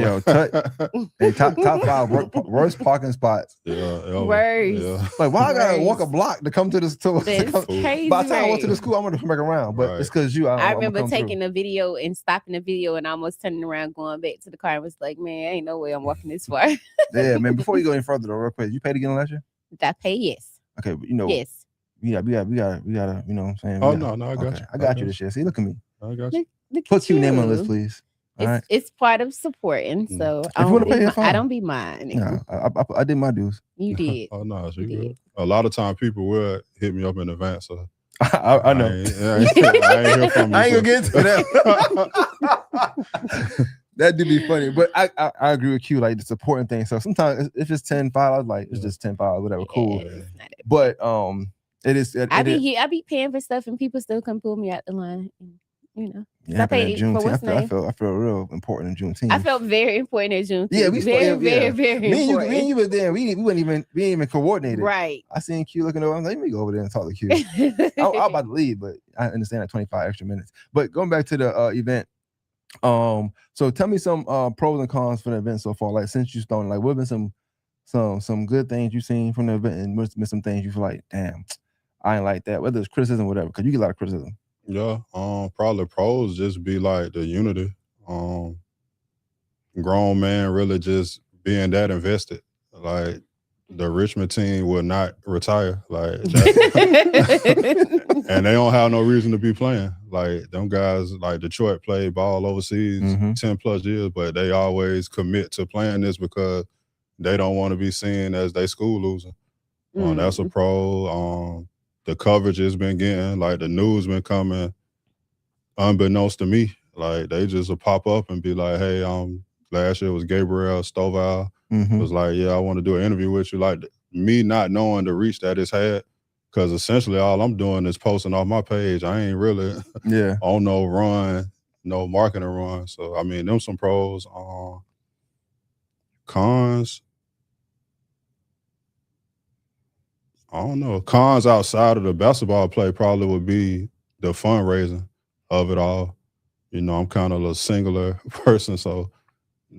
Hey, top 5 worst parking spots. Worst. Yeah. Like why I gotta walk a block to come to this tour? That's crazy. By the time I went to the school, I'm gonna come back around. But it's because I remember taking a video and stopping the video and almost turning around, going back to the car and was like, man, ain't no way I'm walking this far. Yeah, man. Before you go any further though, real quick, you paid again last year? Did I pay? Yes. Okay, but yes. We gotta, you know what I'm saying? Oh no, I got you. I got you this year. See, look at me. I got you. Put your name on the list, please. It's part of supporting, so I don't be mine. No, I did my dues. You did. Oh no, so you good. A lot of time people will hit me up in advance. So I know. I ain't hear from you. I ain't gonna get into that. That did be funny, but I agree with you. Like the supporting thing. So sometimes if it's 10-5, I was like, it's just 10-5, whatever, cool. But it is. I be paying for stuff, and people still come pull me out the line. Yeah, I paid Juneteenth. I felt real important in Juneteenth. I felt very important in Juneteenth. Yeah, we very important. Me and you were there. We didn't even coordinate it. Right. I seen Q looking over. I'm like, let me go over there and talk to Q. I was about to leave, but I understand that 25 extra minutes. But going back to the event, so tell me some pros and cons for the event so far. Like since you started, like what have been some good things you've seen from the event, and what's been some things you feel like, damn, I ain't like that. Whether it's criticism or whatever, because you get a lot of criticism. Yeah, probably pros just be like the unity. Grown man really just being that invested. Like the Richmond team will not retire. Like that. And they don't have no reason to be playing. Like them guys, like Detroit played ball overseas 10+ years, but they always commit to playing this because they don't want to be seen as they school losing. That's a pro. The coverage has been getting, like the news been coming unbeknownst to me. Like they just will pop up and be like, hey, last year was Gabriel Stovall. Was like, yeah, I want to do an interview with you. Like me not knowing the reach that it's had, because essentially all I'm doing is posting off my page. I ain't really on no run, no marketing run. So I mean, them some pros. Cons. I don't know. Cons outside of the basketball play probably would be the fundraising of it all. I'm kind of a singular person, so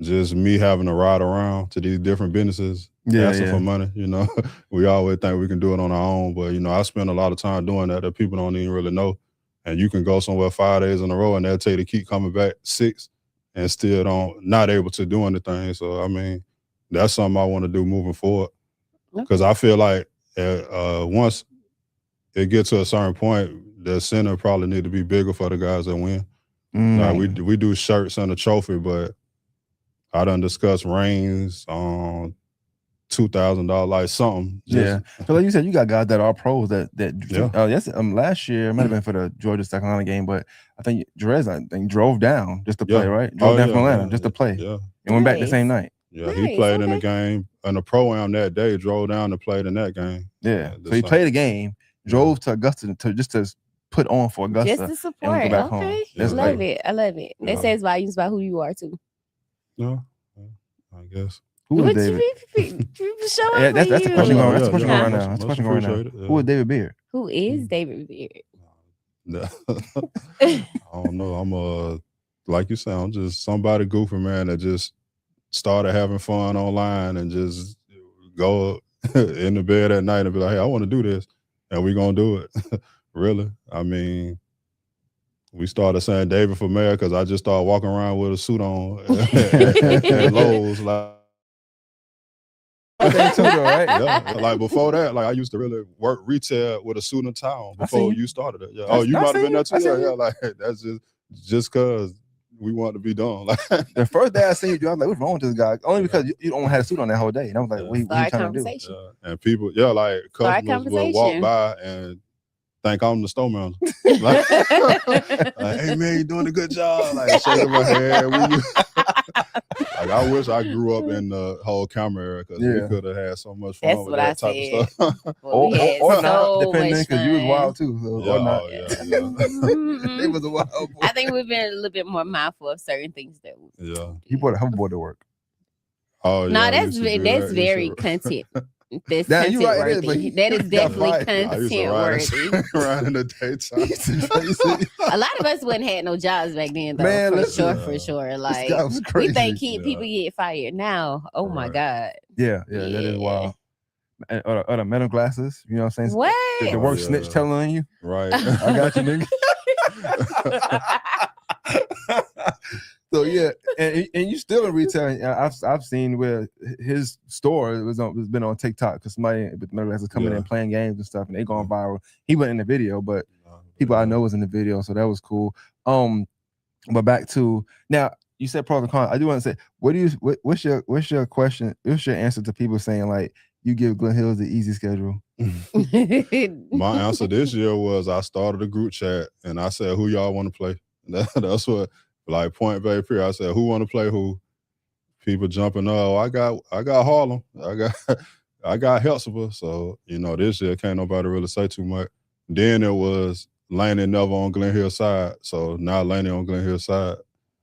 just me having to ride around to these different businesses asking for money. You know, we always think we can do it on our own, but you know, I spend a lot of time doing that people don't even really know. And you can go somewhere 5 days in a row, and they'll tell you to keep coming back 6, and still not able to do anything. So I mean, that's something I want to do moving forward, because I feel like once it gets to a certain point, the center probably need to be bigger for the guys that win. Like we do shirts and a trophy, but I done discussed rings on $2,000, like something. So like you said, you got guys that are pros that last year it might have been for the Georgia South Carolina game, but I think Jerez drove down just to play, right? Drove down from Atlanta just to play. And went back the same night. Yeah, he played in the game in the pro-am that day, drove down and played in that game. Yeah. So he played a game, drove to Augusta to put on for Augusta. Just to support. Okay. Home. I love it. That says volumes about who you are too. No, I guess. Who is David? That's the question going right now. That's the question going right now. Who is David Beard? Who is David Beard? I don't know. I'm like you said, I'm just somebody goofy, man, that just started having fun online and just go in the bed at night and be like, hey, I want to do this, and we're gonna do it. Really? I mean, we started saying David for mayor because I just started walking around with a suit on at Lowe's, like. Too, though, right? Yeah, like before that, like I used to really work retail with a suit and tie on before you started it. Yeah. Oh, you might have been there too. Yeah, like that's just cause we wanted to be done. Like the first day I seen you, I was like, "What's wrong with this guy?" Only because you don't have a suit on that whole day, and I was like, "What are you trying to do?" Yeah. And people, like customers will walk by and think I'm the store manager. Like, hey man, you doing a good job. Like shaking my head. Like I wish I grew up in the whole camera era because we could have had so much fun with that type of stuff. Or not, depending because you was wild too. So or not. It was a wild boy. I think we've been a little bit more mindful of certain things that. He brought a hoverboard to work. Oh yeah. No, that's very content. That's content worthy. That is definitely content worthy. Around in the daytime. A lot of us wouldn't have no jobs back then, though. Man, for sure. Like we think people get fired now. Oh my God. Yeah, that is wild. Or the metal glasses, you know what I'm saying? What? The work snitch telling on you. Right. I got you, nigga. So yeah, and you still in retail. I've seen where his store has been on TikTok because somebody with metal glasses coming in playing games and stuff, and they going viral. He wasn't in the video, but people I know was in the video, so that was cool. But back to now, you said pros and cons. I do want to say, what's your question? What's your answer to people saying like you give Glen Hills the easy schedule? My answer this year was I started a group chat and I said, who y'all want to play? That's what. Like point blank period, I said, who want to play who? People jumping, I got Harlem. I got Helsipper. So, this year can't nobody really say too much. Then it was Laney never on Glen Hill side. So now Laney on Glen Hill side.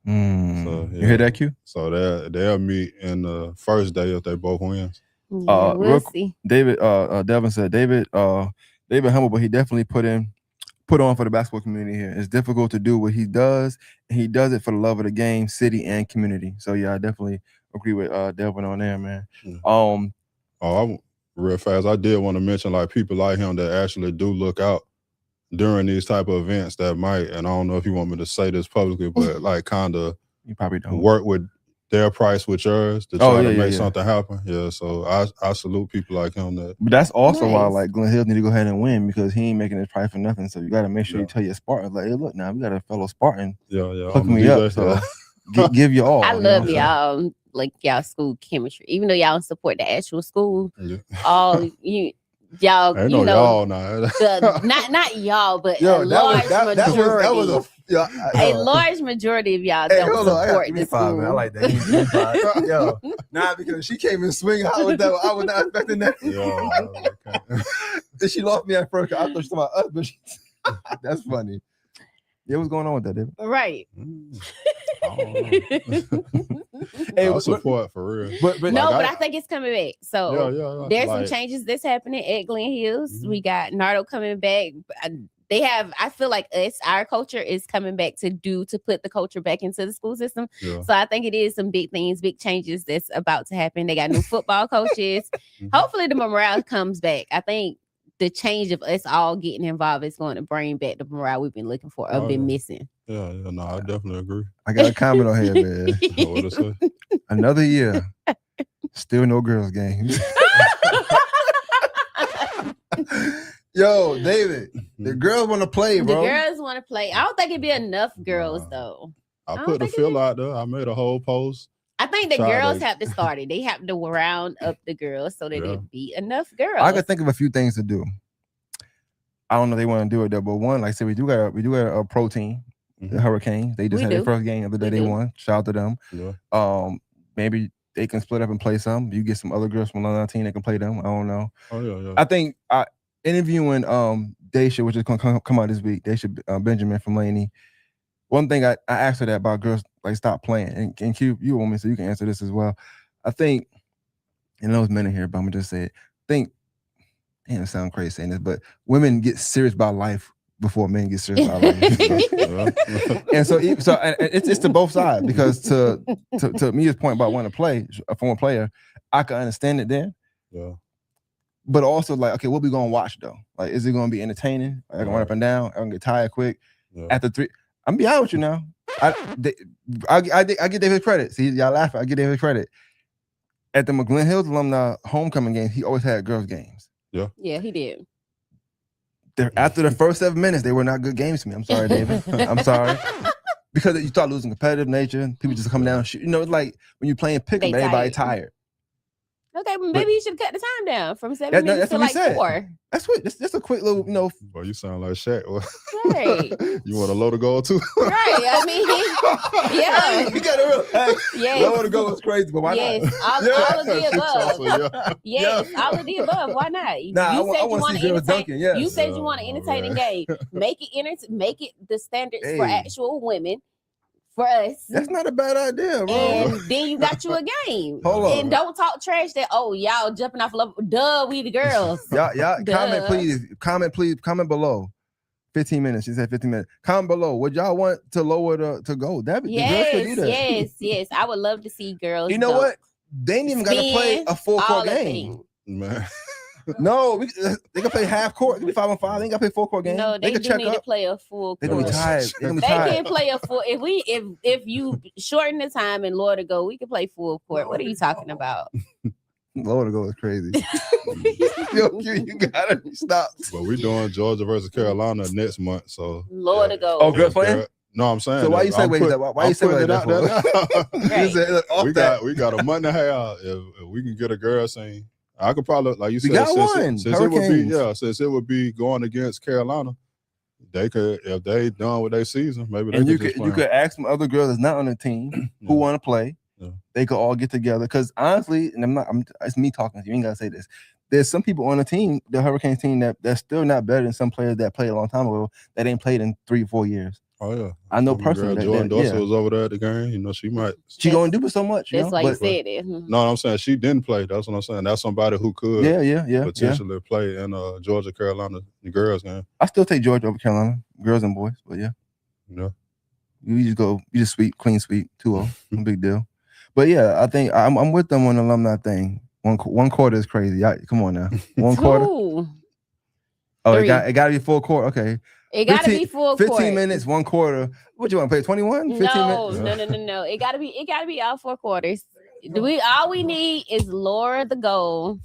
So, you hear that, Q? So they'll meet in the first day if they both wins. Yeah, we'll see. David, Devin said David humble, but he definitely put on for the basketball community here. It's difficult to do what he does, and he does it for the love of the game, city, and community. So yeah, I definitely agree with Delvin on there, man. Real fast, I did want to mention like people like him that actually do look out during these type of events that might, and I don't know if you want me to say this publicly, but like kind of you probably don't work with their price with yours to try to make something happen. Yeah, so I salute people like him. But that's also why like Glen Hills need to go ahead and win because he ain't making his price for nothing. So you got to make sure you tell your Spartans like, hey, look now, we got a fellow Spartan. Hooking me up. So give you all. I love y'all, like y'all school chemistry, even though y'all don't support the actual school. All y'all, y'all now. not y'all, but a large majority. A large majority of y'all don't support this school. Man, I like that. Yo, because she came in swinging. I was not expecting that. She lost me at first. I thought she was talking about us, but that's funny. Yeah, what's going on with that, David? Right. Hey, support for real. But I think it's coming back. So there's some changes that's happening at Glen Hills. We got Nardo coming back. they have, I feel like our culture is coming back to put the culture back into the school system. Yeah. So I think it is some big things, big changes that's about to happen. They got new football coaches. Hopefully the morale comes back. I think the change of us all getting involved is going to bring back the morale we've been looking for, or been missing. Yeah, no, I definitely agree. I got a comment on here, man. What it say? Another year, still no girls games. Yo, David, the girls want to play, bro. The girls want to play. I don't think it'd be enough girls though. I put the feel out there. I made a whole post. I think the girls have to start it. They have to round up the girls so that it be enough girls. I could think of a few things to do. I don't know if they want to do it though, but one, like I said, we do got a pro team, the Hurricanes. They just had their first game the other day. They won. Shout out to them. Yeah. Maybe they can split up and play some. You get some other girls from another team that can play them. I don't know. Oh yeah. I think interviewing Daisha, which is going to come out this week. Daisha Benjamin from Laney. One thing I asked her that about girls like stop playing, and Q, you a woman, so you can answer this as well. I think, and I know there's men in here, but I'm gonna just say it. I think, damn, it sounds crazy saying this, but women get serious about life before men get serious about life. And so it's to both sides, because to Mia's point about wanting to play, a former player, I can understand it there. Yeah. But also, like, okay, what we gonna watch though? Like, is it gonna be entertaining? I can run up and down. I can get tired quick. Yeah. After 3, I'm gonna be honest with you now. I get David credit. See, y'all laughing. I get David credit. At the McGlynn Hills alumni homecoming games, he always had girls games. Yeah. Yeah, he did. After the first 7 minutes, they were not good games to me. I'm sorry, David. I'm sorry. Because you start losing competitive nature. People just come down and shoot. You know, it's like when you're playing pick 'em, everybody tired. Okay, well, maybe you should cut the time down from 7 minutes to like 4. That's what. That's a quick little, Boy, you sound like Shaq. Right. You want a low to go too? Right. I mean, yeah. You got to real. Yes. Low to go is crazy, but why not? All of the above. Yes, all of the above. Why not? Nah, you said you want to entertain. Dunking, yes. You said you want to entertain the game. Make it the standards for actual women. For us. That's not a bad idea, bro. And then you got you a game. Hold on. And don't talk trash that, y'all jumping off love. Duh, we the girls. Y'all comment, please. Comment below. 15 minutes. She said 15 minutes. Comment below. Would y'all want to lower to go? The girls could do that. Yes. I would love to see girls. You know what? They ain't even got to play a full court game. Man. No, they can play half court. They can be 5-on-5. They ain't got to play full court game. No, they can do need to play a full court. They're gonna be tired. They can play a full. If you shorten the time and lower to go, we can play full court. What are you talking about? Lower to go is crazy. Yo, you gotta stop. But we doing Georgia versus Carolina next month, so lower to go. Oh, girls playing? No, I'm saying. So why you say that? Why you say that? We got a month and a half. If we can get a girl scene, I could probably, like you said, since it would be going against Carolina, they could, if they done with their season, maybe they you could ask some other girls that's not on the team who want to play. Yeah. They could all get together. Because honestly, and it's me talking to you. You ain't gotta say this. There's some people on the team, the Hurricanes team, that's still not better than some players that played a long time ago that ain't played in 3 or 4 years. Oh yeah, I know personally. Jordan Dorsey was over there at the game. You know, she gonna do so much. That's why you said it. No, I'm saying she didn't play. That's what I'm saying. That's somebody who could potentially play in Georgia Carolina the girls game. I still take Georgia over Carolina, girls and boys. But yeah. You just sweep, clean sweep, 2-0, no big deal. But yeah, I think I'm with them on the alumni thing. One quarter is crazy. Come on now, 1 quarter. Oh, 3. it got to be full court. Okay. It got to be full 15 minutes, 1 quarter. What you want to play? 21? 15 minutes? No. It got to be all 4 quarters. All we need is lower the goal,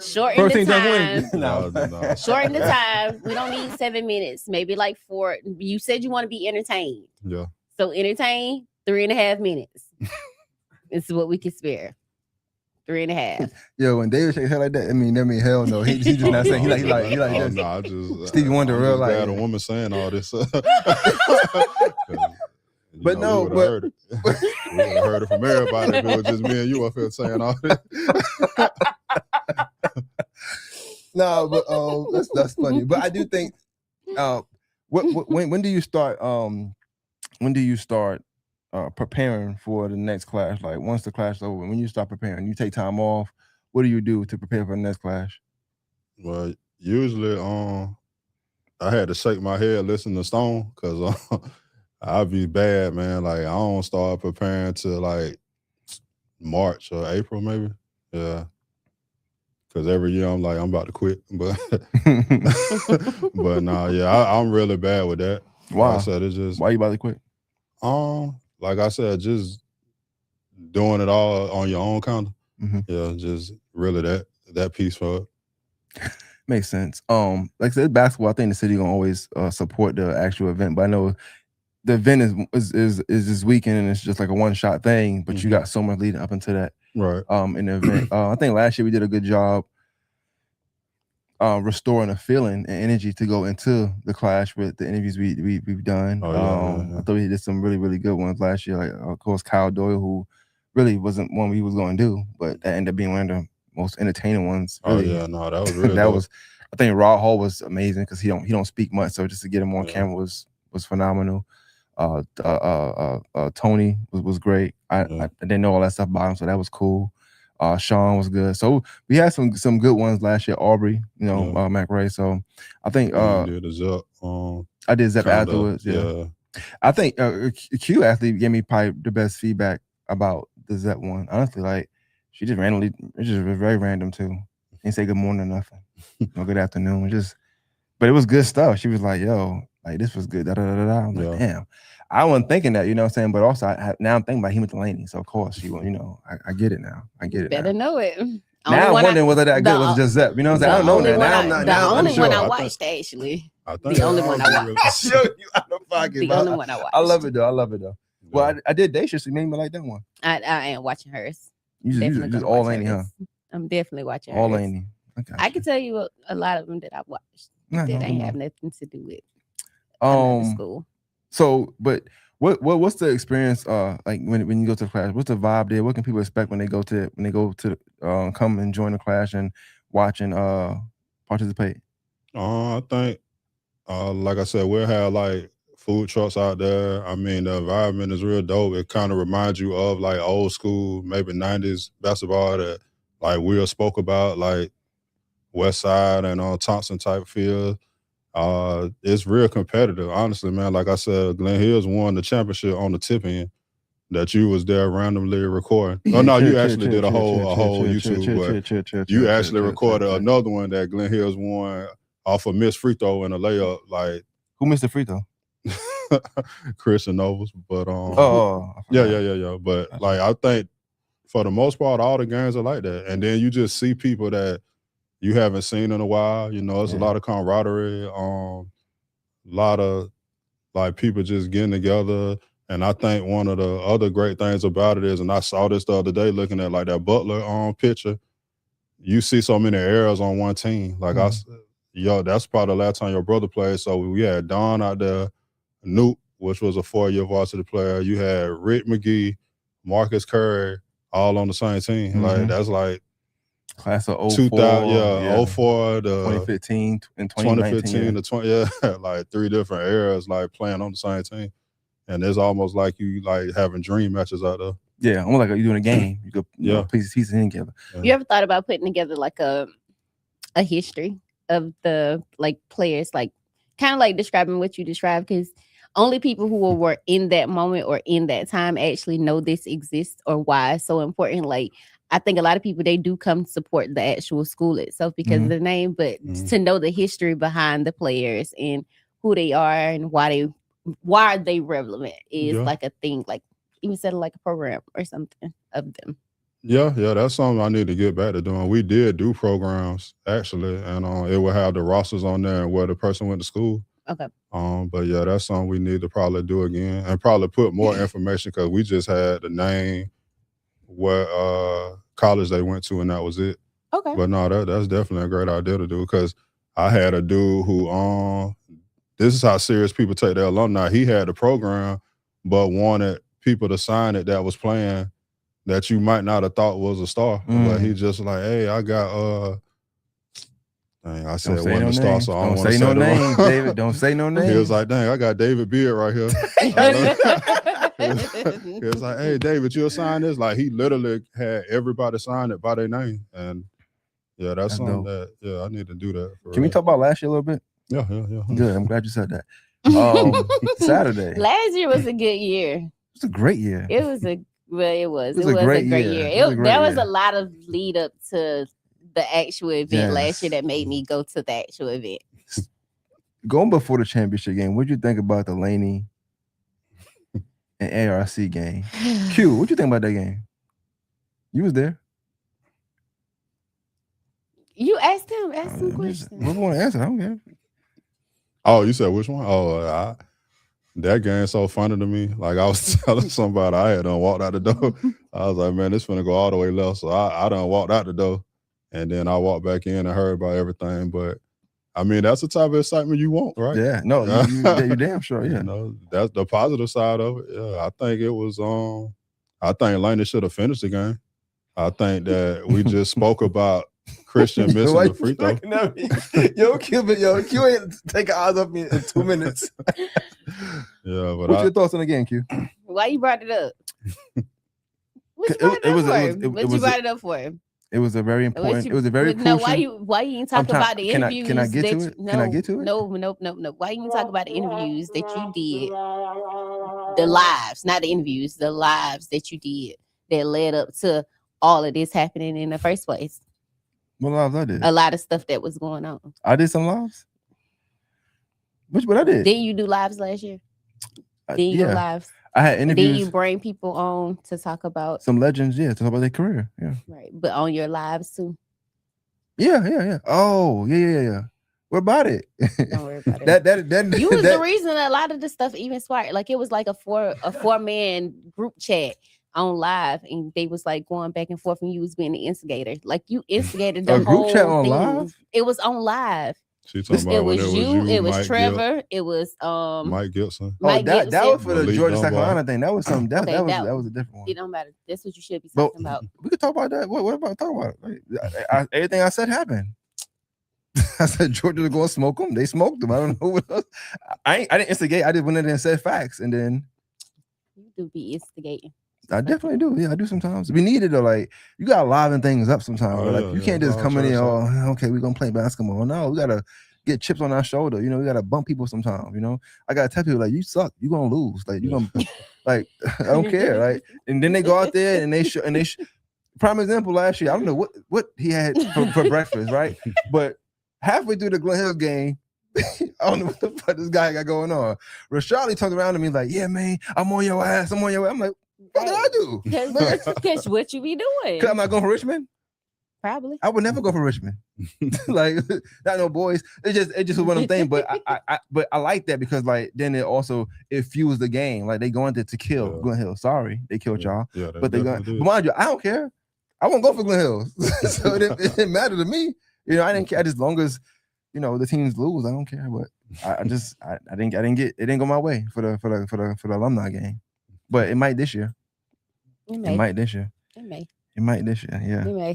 shorten the time. No. Shorten the time. We don't need 7 minutes. Maybe like 4. You said you want to be entertained. Yeah. So entertain 3.5 minutes. This is what we can spare. 3.5. Yo, when David shakes head like that, that mean hell no. He just not saying. He like this. No, I just Stevie Wonder real life. Glad a woman saying all this. But no, we would have heard it from everybody if it was just me and you up here saying all this. No, but that's funny. But I do think, when do you start? When do you start preparing for the next class? Like once the class is over, when you start preparing, you take time off. What do you do to prepare for the next class? Well, usually I had to shake my head listening to Stone because I'd be bad, man. Like I don't start preparing till like March or April, maybe. Yeah. Because every year I'm like, I'm about to quit. But but nah, yeah, I'm really bad with that. Why? Like I said, it's just Why you about to quit? Like I said, just doing it all on your own kind of. Mm-hmm. Yeah, just really that piece for it. Makes sense. Like I said, basketball, I think the city gonna always support the actual event, but I know the event is this weekend and it's just like a one-shot thing, but you got so much leading up into that. Right. In the event. I think last year we did a good job restoring a feeling and energy to go into the clash with the interviews we've done. Oh, yeah. I thought we did some really, really good ones last year. Like of course Kyle Doyle, who really wasn't one we was going to do, but that ended up being one of the most entertaining ones. Really. Oh yeah, no, that was really that dope. was. I think Rod Hall was amazing because he don't speak much, so just to get him on camera was phenomenal. Tony was great. I didn't know all that stuff about him, so that was cool. Sean was good. So we had some good ones last year. Aubrey, Mac Ray. So I think did a Zep, I did Zep afterwards. Yeah. I think Q actually gave me probably the best feedback about the Zep one. Honestly, like she just randomly, it just was very random too. Didn't say good morning or nothing. No good afternoon. But it was good stuff. She was like, yo, like this was good. Da, da, da, da. I'm like, damn. I wasn't thinking that, you know what I'm saying? But also now I'm thinking about him with Delaney. So of course she will, I get it now. I get it. Better know it. Now I'm wondering whether that good was just Zep. You know what I'm saying? I don't know that. Now I'm not. The only one I watched actually. The only one I watched. The only one I watched. I love it though. Well, I did Dacia, so you made me like that one. I am watching hers. You just all Laney, huh? I'm definitely watching all hers. Laney. I can tell you a lot of them that I watched that ain't have nothing to do with school. So, but what's the experience like when you go to the class? What's the vibe there? What can people expect when they go to come and join the class and watch and participate? I think like I said, we'll have like food trucks out there. I mean, the environment is real dope. It kind of reminds you of like old school, maybe 90s basketball that like Will spoke about, like West Side and Thompson type field. It's real competitive, honestly, man. Like I said, Glen Hills won the championship on the tip end that you was there randomly recording. Oh no, you actually did a whole YouTube, but you actually recorded another one that Glen Hills won off a missed free throw and a layup. Like who missed the free throw? Christian Novels, but yeah. But like I think for the most part, all the games are like that, and then you just see people that you haven't seen in a while. You know, it's a lot of camaraderie, a lot of like people just getting together. And I think one of the other great things about it is, and I saw this the other day looking at like that Butler picture, you see so many eras on one team. Like that's probably the last time your brother played. So we had Don out there, Newt, which was a 4-year varsity player. You had Rick McGee, Marcus Curry, all on the same team. Like that's like class of 04, 04 to 2015 and 2019. 2015 to 20, like 3 different eras, like playing on the same team. And it's almost like you like having dream matches out there. Yeah, almost like you're doing a game. You go pieces in together. Yeah. You ever thought about putting together like a history of the like players, like kind of like describing what you described? Because only people who were in that moment or in that time actually know this exists or why it's so important. Like I think a lot of people, they do come support the actual school itself because of the name, but to know the history behind the players and who they are and why are they relevant is like a thing, like even set like a program or something of them. Yeah, that's something I need to get back to doing. We did do programs actually, and it would have the rosters on there and where the person went to school. Okay. But yeah, that's something we need to probably do again and probably put more information because we just had the name, what college they went to, and that was it. Okay. But no, that's definitely a great idea to do because I had a dude who this is how serious people take their alumni. He had the program, but wanted people to sign it that was playing that you might not have thought was a star. But he just like, hey, I got dang, I said one of the stars, so I don't want to say no name, David. Don't say no name. He was like, dang, I got David Beard right here. He was like, hey, David, you'll sign this? Like, he literally had everybody sign it by their name. And yeah, that's something that, I need to do that. Can we talk about last year a little bit? Yeah. Good. I'm glad you said that. Saturday. Last year was a good year. It's a great year. It was a It was a great year. There was a lot of lead up to the actual event last year Yes. that made me go to the actual event. Going before the championship game, what'd you think about the Laney and ARC game? Q, what'd you think about that game? You was there. You asked him. Ask some We questions. want to answer. I don't care. Oh, you said which one? Oh, that game so funny to me. Like I was telling somebody, I had done walked out the door. I was like, man, this finna go all the way left. So I done walked out the door, and then I walked back in and heard about everything. But I mean, that's the type of excitement you want, right? Yeah, no, you damn sure. Yeah, You know, that's the positive side of it. Yeah, I think it was. I think Laney should have finished the game. I think that we just spoke about Christian missing the free throw. Q ain't take eyes off me in 2 minutes. Yeah, but What's your thoughts on the game, Q? Why you brought it up? What you brought it up for? What you brought it up for? It was a very important. It was a very no. crucial. Why you ain't talk about the interviews? Can I get to it? No, can I get to it? No. Why you ain't talk about the interviews that you did? The lives, not the interviews. The lives that you did that led up to all of this happening in the first place. What lives I did? A lot of stuff that was going on. I did some lives. What I did? Didn't you do lives last year? Didn't you do lives? I had interviews. Did you bring people on to talk about some legends? Yeah, to talk about their career. Yeah, right. But on your lives too. Yeah. Oh, yeah. What about it? Don't worry about it. that you was the reason a lot of the stuff even sparked. Like it was like a four-man group chat on live, and they was like going back and forth, and you was being the instigator. Like you instigated the whole group chat on thing. live. It was on live. She talking about it was you. It was Mike Trevor. It was Mike Gibson. That was for the Georgia South Carolina thing. That was something. That was a different one. It don't matter. That's what you should be talking about. We could talk about that. What about talk about it? Everything I said happened. I said Georgia was going to smoke them. They smoked them. I don't know what else. I didn't instigate. I just went in there and said facts, and then you do be instigating. I definitely do. Yeah, I do sometimes. We need it though. Like you gotta liven things up sometimes. You can't just come in here. Oh, okay, we're gonna play basketball. No, we gotta get chips on our shoulder. You know, we gotta bump people sometimes. You know, I gotta tell people like you suck. You gonna lose. Like you gonna like I don't care. Like and then they go out there and they prime example last year. I don't know what he had for breakfast, right? But halfway through the Glen Hills game. I don't know what the fuck this guy got going on. Rashali turned around to me like, "Yeah, man, I'm on your ass. I'm like, what did I do? Because what you be doing? Am I going for Richmond? Probably. I would never go for Richmond. Like not no boys. It just was one of them things. But I like that because like then it fuels the game. Like they going there to kill Glen Hills. Sorry, they killed y'all. Yeah, but they going. But mind you, I don't care. I won't go for Glen Hills. So it didn't matter to me. You know, I didn't care as long as you know the teams lose. I don't care. But I didn't go my way for the alumni game. But it might this year. It might this year. It might this year. Yeah.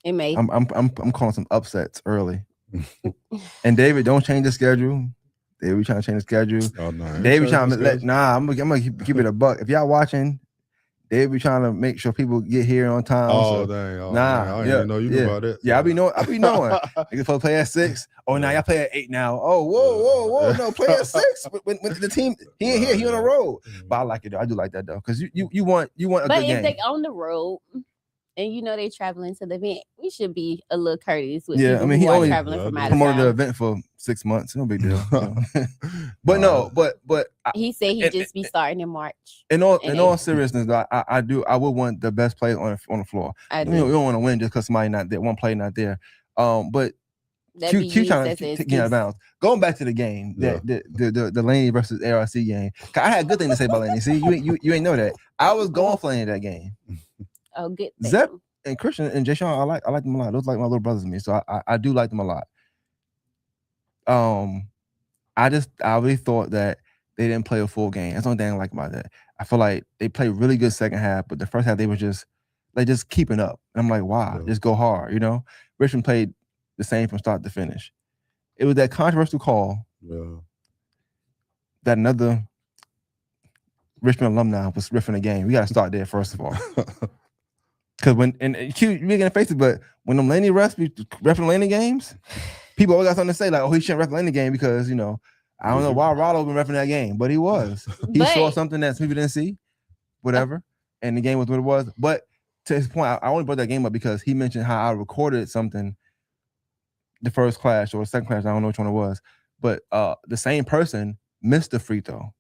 It may. I'm calling some upsets early. And David, don't change the schedule. David trying to change the schedule. Oh, no, David trying to I'm gonna keep it a buck. If y'all watching, David trying to make sure people get here on time. Oh, dang. Oh, nah. I didn't know you knew about it. Yeah, I be knowing. They can play at 6. Oh, now y'all play at 8 now. Oh, whoa. No, play at 6. When the team, he ain't here, he on the road. But I like it though. I do like that though. Because you want a good game. But if they on the road and you know they traveling to the event, we should be a little courteous with people he only traveling from out of promoted town. the event for 6 months. No big deal. But he said he'd just be starting in March. In all seriousness, though, I would want the best players on the floor. You don't want to win just because somebody not there, one player not there. But Q trying to get out of bounds. Going back to the game, the Laney versus ARC game. I had a good thing to say about Laney. See, you ain't know that. I was going for Laney that game. Oh, good. Zep and Christian and Jay Sean, I like them a lot. Those like my little brothers to me, so I do like them a lot. I really thought that they didn't play a full game. That's the only thing I like about that. I feel like they played really good second half, but the first half they were just keeping up. And I'm like, wow, just go hard, you know? Richmond played the same from start to finish. It was that controversial call that another Richmond alumni was riffing the game. We got to start there first of all. Because when and Q, you're gonna face it, but when them Laney refs be repping Laney games, people always got something to say, like, oh, he shouldn't ref any game because, you know, I don't know why Rollo been refing that game, but he was. He saw something that people didn't see, whatever, and the game was what it was. But to his point, I only brought that game up because he mentioned how I recorded something, the first clash or the second clash, I don't know which one it was, but the same person missed the free throw.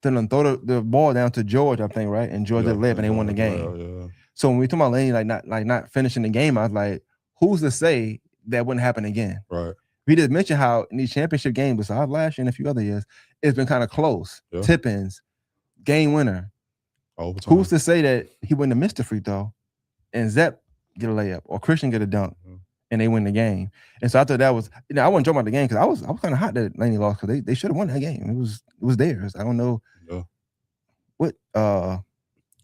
Then throw the ball down to George, I think, right? And George did lip and they won the game. Yeah. So when we talk about Laney not finishing the game, I was like, who's to say that wouldn't happen again? Right. We just mentioned how in these championship games, besides last year and a few other years, it's been kind of close. Yeah. Tip-ins, game winner. Overtime. Who's to say that he wouldn't have missed the free throw and Zep get a layup or Christian get a dunk and they win the game? And so I thought that was, you know, I wasn't joking about the game because I was kind of hot that Laney lost because they should have won that game. It was theirs. I don't know what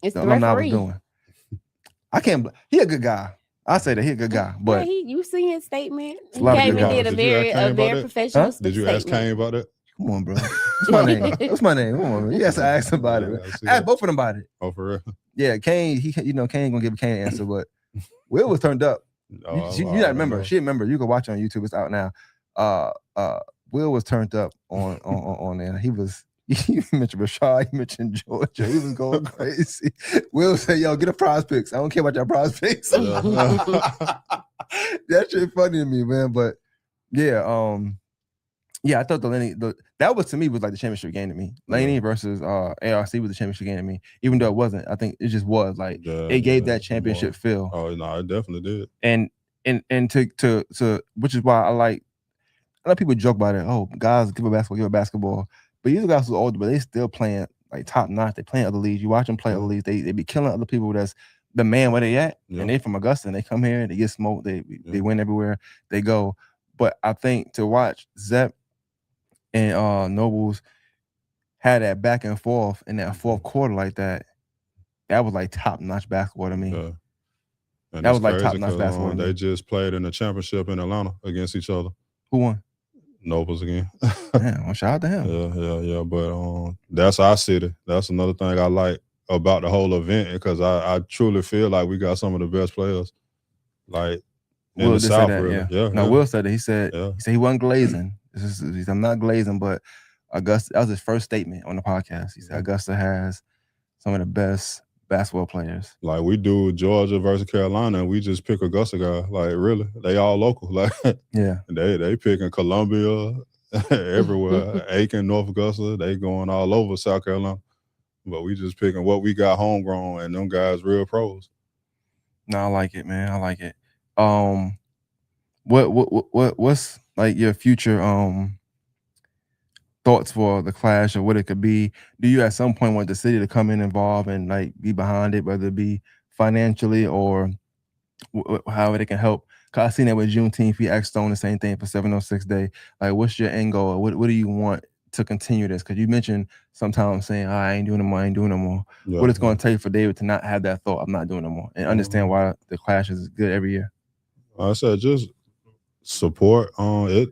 it's the the alumni referee. was doing. I can't. He a good guy. I say that he a good guy, but you see his statement. He lot of came good and did guys. a Did you very professional Did you ask Kane about it? come on, bro. What's my name? What's my name? Come on, man. You have to ask about it. Ask both of them about it. Oh, for real? Yeah, Kane. Kane gonna give a Kane answer, but Will was turned up. You not remember? She remember. You can watch it on YouTube. It's out now. Will was turned up on there. He was. You mentioned Rashad, you mentioned Georgia. He was going crazy. Will said, yo, get a prize picks. I don't care about your prize picks. That shit funny to me, man. But yeah, I thought that was to me was like the championship game to me. Laney versus ARC was the championship game to me. Even though it wasn't, I think it just was like it gave that championship feel. Oh no, it definitely did. And to which is why I like. A lot of people joke about it. Oh, guys, give a basketball. But these guys are older, but they still playing like top notch. They playing other leagues. You watch them play other leagues. They be killing other people. That's the man where they at, and they from Augusta. And they come here and they get smoked. They win everywhere they go. But I think to watch Zep and Nobles had that back and forth in that fourth quarter like that, that was like top notch basketball to me. Yeah. And that was like top notch basketball. They just played in the championship in Atlanta against each other. Who won? Nobles again. Man, well, shout out to him. Yeah. But that's our city. That's another thing I like about the whole event because I truly feel like we got some of the best players. Like in the South, really. Yeah. Will said that. He said he wasn't glazing. He said, I'm not glazing, but Augusta. That was his first statement on the podcast. He said Augusta has some of the best basketball players. Like we do Georgia versus Carolina, and we just pick Augusta guy. Like really, they all local. Like they picking Columbia everywhere, Aiken, North Augusta. They going all over South Carolina, but we just picking what we got homegrown, and them guys real pros. No, I like it, man. I like it. What's like your future thoughts for the clash or what it could be? Do you at some point want the city to come in involved and like be behind it, whether it be financially or however they can help? Cause I seen that with Juneteenth. We asked Stone the same thing for 706 Day. Like, what's your end goal? What do you want to continue this? Because you mentioned sometimes saying, I ain't doing no more. Yeah, what it's going to take for David to not have that thought, I'm not doing no more, and understand why the clash is good every year? I said just support it.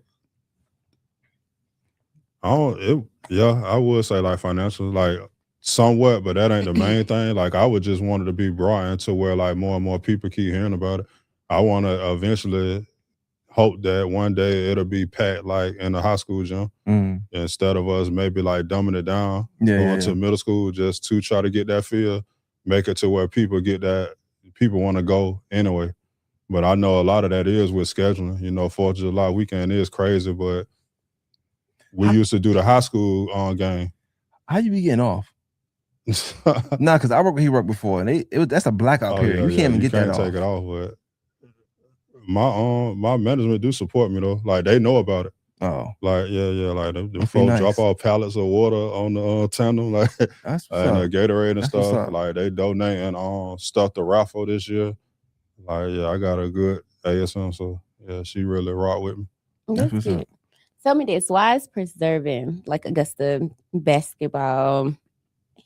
I would say like financial, like somewhat, but that ain't the main thing. Like I would just want it to be brought into where like more and more people keep hearing about it. I want to eventually hope that one day it'll be packed like in a high school gym instead of us maybe like dumbing it down, going to middle school just to try to get that feel, make it to where people want to go anyway. But I know a lot of that is with scheduling. 4th of July weekend is crazy, but we used to do the high school game. How you be getting off? Nah, because I worked where he worked before, and that's a blackout period. You can't even get that off. You can't take it off, but my management do support me though. Like they know about it. Oh, like like the folks drop off pallets of water on the tandem, like and Gatorade and stuff. Like they donate and stuff the raffle this year. Like I got a good ASM, so she really rocked with me. That's what's up. Tell me this: why is preserving like Augusta basketball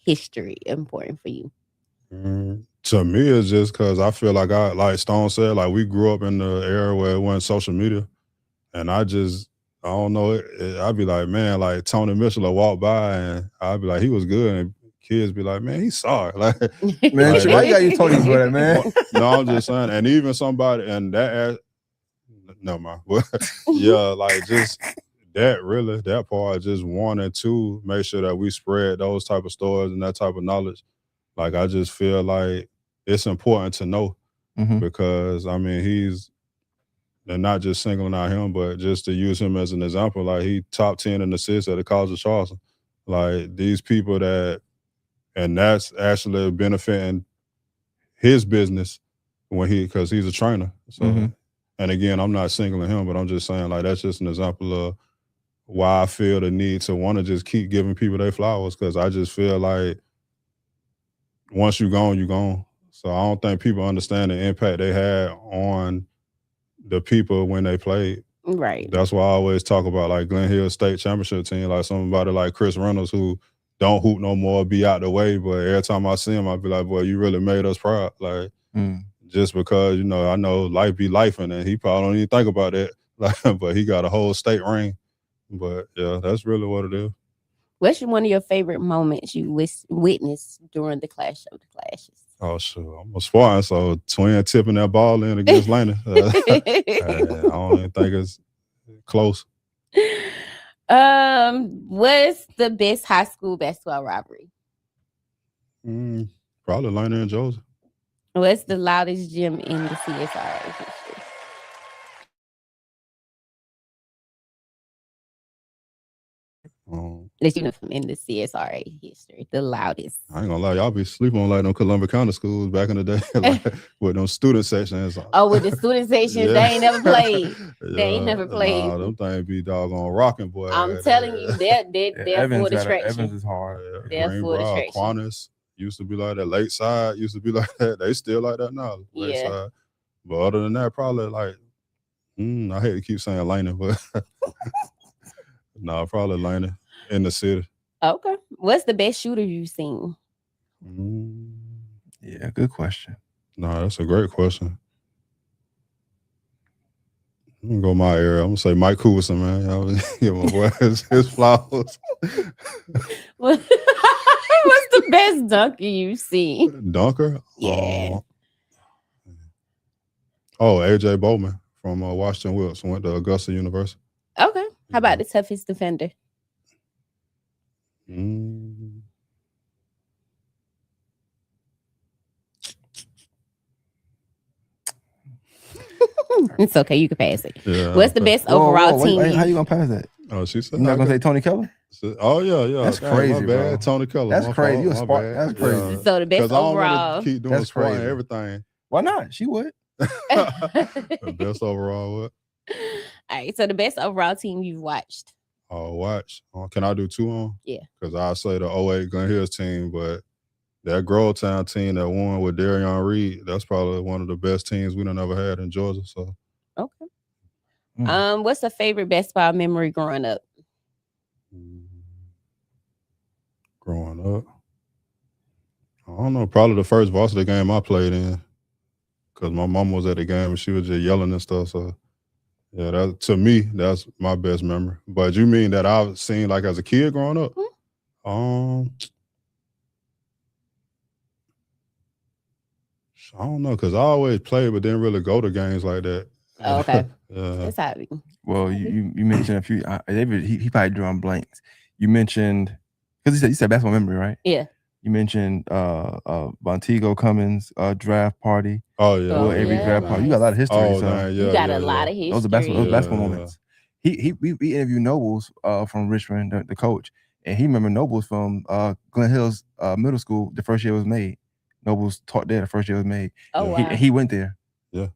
history important for you? To me, it's just because I feel like Stone said, like we grew up in the era where it wasn't social media, and I don't know. I'd be like, man, like Tony Mitchell will walk by, and I'd be like, he was good, and kids be like, man, he's sorry. Like, man, why you got you Tony's for that, man? No, I'm just saying, and even somebody, and that no mind. But yeah, like just that part, just wanting to make sure that we spread those type of stories and that type of knowledge. Like I just feel like it's important to know because I mean and not just singling out him, but just to use him as an example. Like he top 10 in assists at the College of Charleston. Like these people and that's actually benefiting his business because he's a trainer. So, and again, I'm not singling him, but I'm just saying like that's just an example of why I feel the need to want to just keep giving people their flowers because I just feel like once you're gone, you're gone. So I don't think people understand the impact they had on the people when they played. Right. That's why I always talk about like Glen Hill State Championship team, like somebody like Chris Reynolds who don't hoop no more, be out the way. But every time I see him, I be like, boy, you really made us proud. Like just because, you know, I know life be lifing and he probably don't even think about that. Like, but he got a whole state ring. But yeah, that's really what it is. What's one of your favorite moments you witnessed during the Clash of the Clashes? Oh, sure. I'm a Spartan, so twin tipping that ball in against Laney. I don't even think it's close. What's the best high school basketball rivalry? Probably Laney and Joseph. What's the loudest gym in the CSRA history? That you know from in the CSRA history, the loudest. I ain't gonna lie, y'all be sleeping on like them Columbia County schools back in the day, like with them student sections. Oh, with the student sections, they ain't never played. They ain't never played. Nah, them things be doggone rocking, boy. I'm telling you, they're for the traction. Evans is hard. They're for the traction. Aquinas used to be like that. Lakeside used to be like that. They still like that now. Lakeside. Yeah. But other than that, probably like, I hate to keep saying Laney, but nah, probably Laney in the city. Okay. What's the best shooter you've seen? Yeah, good question. No, that's a great question. I'm gonna go my area. I'm gonna say Mike Couberson, man. Y'all give my boy his flowers. What's the best dunker you've seen? Dunker? Yeah. AJ Bowman from Washington Wilson, went to Augusta University. Okay. How about the toughest defender? It's okay. You can pass it. Yeah, what's the best overall team? Wait, how you gonna pass that? Oh, she said. You're not gonna say Tony Keller? Oh yeah. That's crazy, my bad. bro. Tony Keller. That's my crazy. fault, You a my Spartan. bad. That's crazy. So the best overall. Keep doing That's Spartan crazy. everything. Why not? She would. The best overall what? All right. So the best overall team you've watched. Oh, watch. Can I do two on? Yeah. Because I say the 08 Glen Hills team, but that Grovetown team that won with Darion Reed, that's probably one of the best teams we done ever had in Georgia. So okay. What's the favorite basketball memory growing up? Growing up, I don't know. Probably the first varsity game I played in, because my mom was at the game and she was just yelling and stuff. So yeah, that to me that's my best memory. But you mean that I've seen like as a kid growing up? I don't know, because I always played but didn't really go to games like that. Oh, okay. That's how it be. Well, you mentioned a few. David, he probably drew on blanks. You mentioned because you said basketball memory, right? Yeah. You mentioned Montego Cummins draft party. Oh yeah. Will Avery draft party. You got a lot of history. Oh, so man, you got a lot of history. Those are basketball moments. We interviewed Nobles from Richmond, the coach, and he remembered Nobles from Glen Hills Middle School. The first year it was made. Nobles taught there the first year it was made. Oh wow. He went there. Yeah.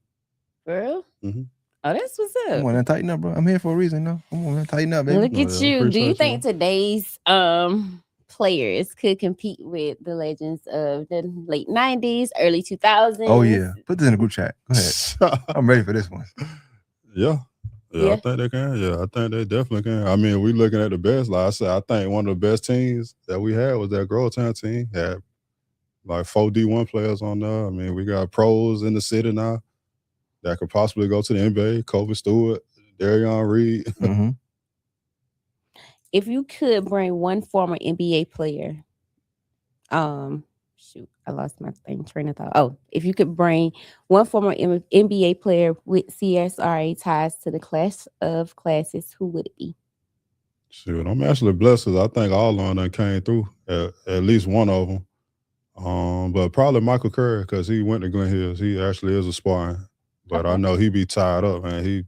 For real? Mm-hmm. Oh, that's what's up. Come on and tighten up, bro. I'm here for a reason, no? Come on, man, tighten up, baby. Look at you. Do you think today's players could compete with the legends of the late 90s, early 2000s? Oh yeah. Put this in the group chat. Go ahead. I'm ready for this one. Yeah, I think they can. Yeah, I think they definitely can. I mean, we looking at the best. Like I said, I think one of the best teams that we had was that Grovetown team. Had like 4 D1 players on there. I mean, we got pros in the city now that could possibly go to the NBA. Kobe Stewart, Darion Reed. Mm-hmm. If you could bring one former NBA player, shoot, I lost my train of thought. Oh, if you could bring one former NBA player with CSRA ties to the class of classes, who would it be? Shoot, I'm actually blessed because I think all of them done came through, at least one of them. But probably Michael Curry because he went to Glen Hills. He actually is a Spartan. But I know he be tied up, man. He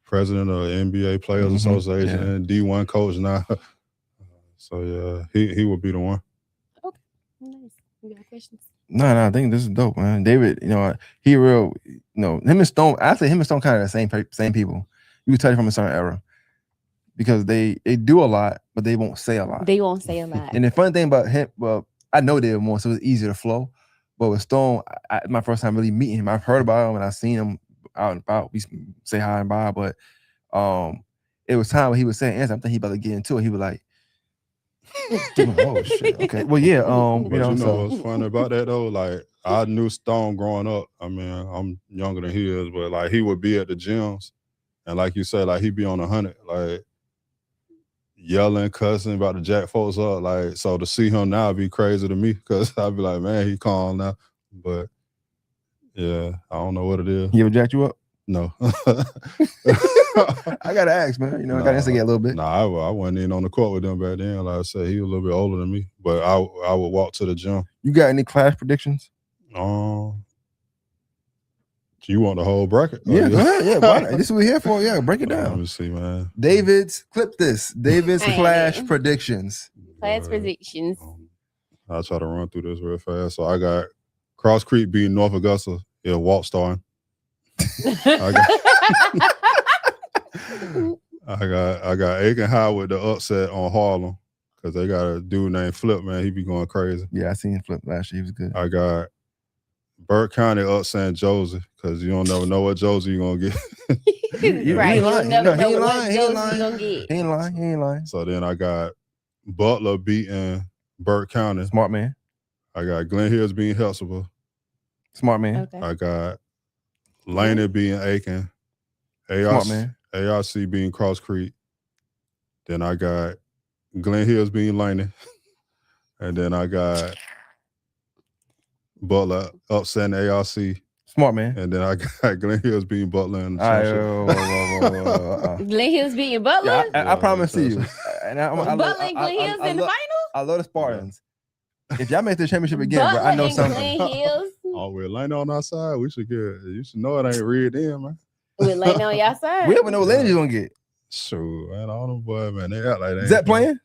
president of the NBA Players Association and D1 coach now. So, yeah, he would be the one. Okay, nice. You got questions? No, I think this is dope, man. David, he real, him and Stone, I say him and Stone kind of the same people. You can tell from a certain era. Because they do a lot, but they won't say a lot. They won't say a lot. And the funny thing about him, well, I know they were more, so it's easier to flow. But with Stone, my first time really meeting him, I've heard about him and I've seen him out and about. We say hi and bye, but it was time when he was saying answer. I'm thinking he about to get into it. He was like, "Oh shit, okay, well yeah." But what's funny about that though? Like I knew Stone growing up. I mean, I'm younger than he is, but like he would be at the gyms, and like you said, like he'd be on 100, like yelling, cussing, about to jack folks up. Like, so to see him now be crazy to me because I'd be like, man, he calm now. But yeah, I don't know what it is. He ever jacked you up? No. I gotta ask, man. I gotta instigate a little bit. I wasn't even on the court with them back then. Like I said, he was a little bit older than me, but I would walk to the gym. You got any class predictions? You want the whole bracket? Yeah, go ahead. Yeah, why not? This is what we're here for. Yeah, break it down. Let me see, man. David's class predictions. Class predictions. I'll try to run through this real fast. So I got Cross Creek beating North Augusta. Yeah, Walt starting. I got Aiken High with the upset on Harlem because they got a dude named Flip, man. He be going crazy. Yeah, I seen Flip last year. He was good. I got Burke County upsetting Josie because you don't never know what Josie you're going to get. Right. He ain't lying. He ain't lying. So then I got Butler beating Burke County. Smart man. I got Glen Hills beating Healdsville. Smart man. Okay. I got Laney beating Aiken. Smart man. ARC being Cross Creek. Then I got Glen Hills being Laney. And then I got Butler upsetting ARC. Smart man. And then I got Glen Hills beating Butler in the championship. Glen Hills beating Butler? Yeah, I promise to you. Butler and Glen Hills in the final? I love the Spartans. If y'all make the championship again, bro, I know something. Glen Hills? Oh, with Laney on our side, you should know it ain't rigged in, man. With Laney on y'all side? We never know what Laney's gonna get. Sure, man. All them boys, man, they act like they Is that playing?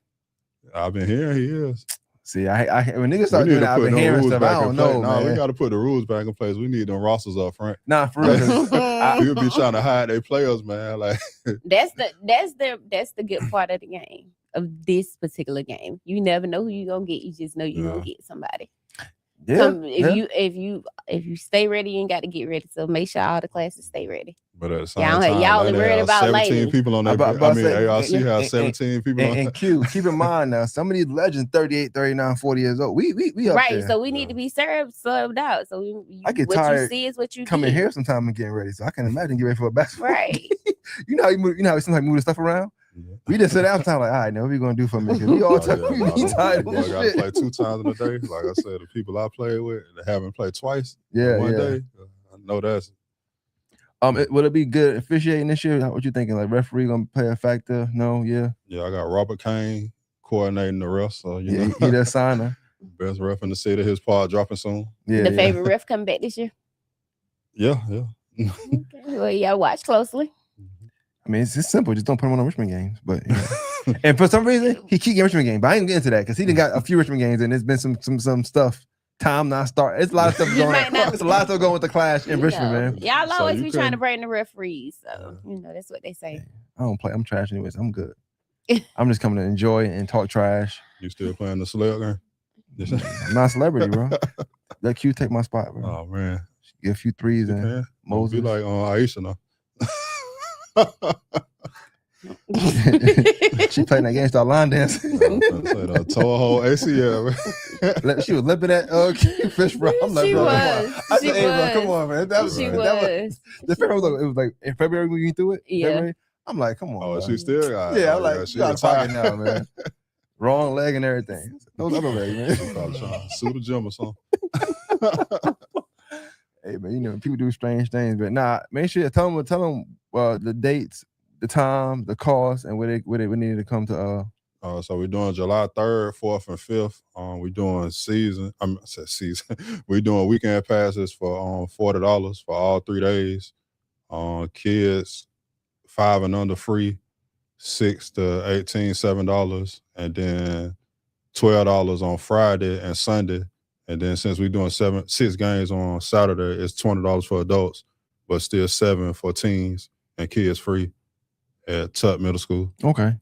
I've been hearing he is. See, I when niggas start doing that, I've been hearing stuff. I don't know, man. We got to put the rules back in place. We need them rosters up front. Nah, for real. We'll be trying to hide their players, man. Like that's the good part of the game, of this particular game. You never know who you're gonna get. You just know you're gonna get somebody. Yeah. If you stay ready, you ain't got to get ready. So make sure all the classes stay ready. But at the same time, y'all only worried about 17 people on that. ARC has 17 people on. And Q, keep in mind now, some of these legends 38, 39, 40 years old. We up right, there. So we need to be subbed out. So I get what tired you see is what you coming get. here sometime and getting ready. So I can imagine getting ready for a basketball. Right. You know how sometimes move the stuff around? Yeah. We just sit down time like, all right, now what are we gonna do for me? We all tired of this shit. I gotta play 2 times in a day. Like I said, the people I play with, they haven't played twice in one day. I know that's will it be good officiating this year? What you thinking? Like referee gonna play a factor? No, yeah. Yeah, I got Robert Kane coordinating the refs. So you know, he the signer. Best ref in the city. His part dropping soon. Yeah, the favorite ref coming back this year. Yeah. Okay. Well, y'all watch closely. I mean, it's simple. Just don't put him on Richmond games. But and for some reason, he keep getting Richmond games. But I ain't getting into that because he done got a few Richmond games and there's been some stuff. Time not start. It's a lot of stuff going. It's a lot of stuff going with the clash in Richmond, man. Y'all always be trying to bring the referees, so that's what they say. I don't play. I'm trash anyways. I'm good. I'm just coming to enjoy and talk trash. You still playing the slug game? I'm not a celebrity, bro. Let Q take my spot, bro. Oh man, get a few threes and Moses. Be like Aisha now. She playing that game, start line dancing. Tore a whole ACL. She was limping at fish, bro. I'm like, bro, come on, man. That was the February. It was like in February when you threw it. Yeah. February? I'm like, come on. Oh, she still got. Yeah, I'm like, you gotta talk it now, man. wrong leg and everything. Those other legs, man. Probably trying to sue the gym or something. Hey, man, you know, people do strange things, but nah, make sure tell them the dates, the time, the cost, and where they needed to come to. So we're doing July 3rd, 4th, and 5th. We're doing we're doing weekend passes for $40 for all 3 days. Kids 5 and under free, 6 to 18, $7, and then $12 on Friday and Sunday. And then since we're doing 6 games on Saturday, it's $20 for adults, but still 7 for teens and kids free at Tutt Middle School. Okay.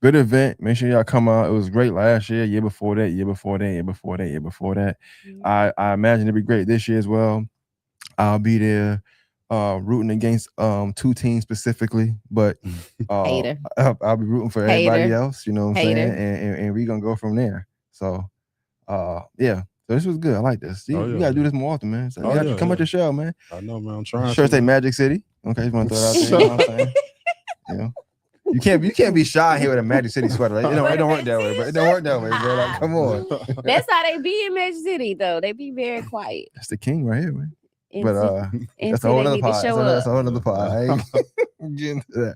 Good event. Make sure y'all come out. It was great last year before that, year before that. I imagine it'll be great this year as well. I'll be there rooting against 2 teams specifically, but Hater. I'll be rooting for everybody Hater. else, you know what I'm saying? And we're gonna go from there. So yeah. So this was good. I like this. See, you gotta do this more often, man. So you gotta come out your shell, man. I know, man. I'm trying. Sure, say Magic City. Okay, just want to throw it out there. You know what I'm saying? You know. You can't be shy here with a Magic City sweater. Like, it don't work that way, but it don't work that way, bro. Like, come on. That's how they be in Magic City, though. They be very quiet. That's the king right here, man. Until, But that's a whole other pod. That's a whole other pod. I ain't get into that.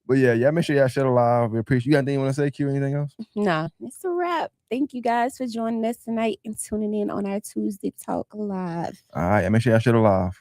But yeah, make sure y'all share the live. We appreciate. You got anything you want to say, Q? Anything else? Nah, it's a wrap. Thank you guys for joining us tonight and tuning in on our Tuesday Talk Live. All right, make sure y'all share the live.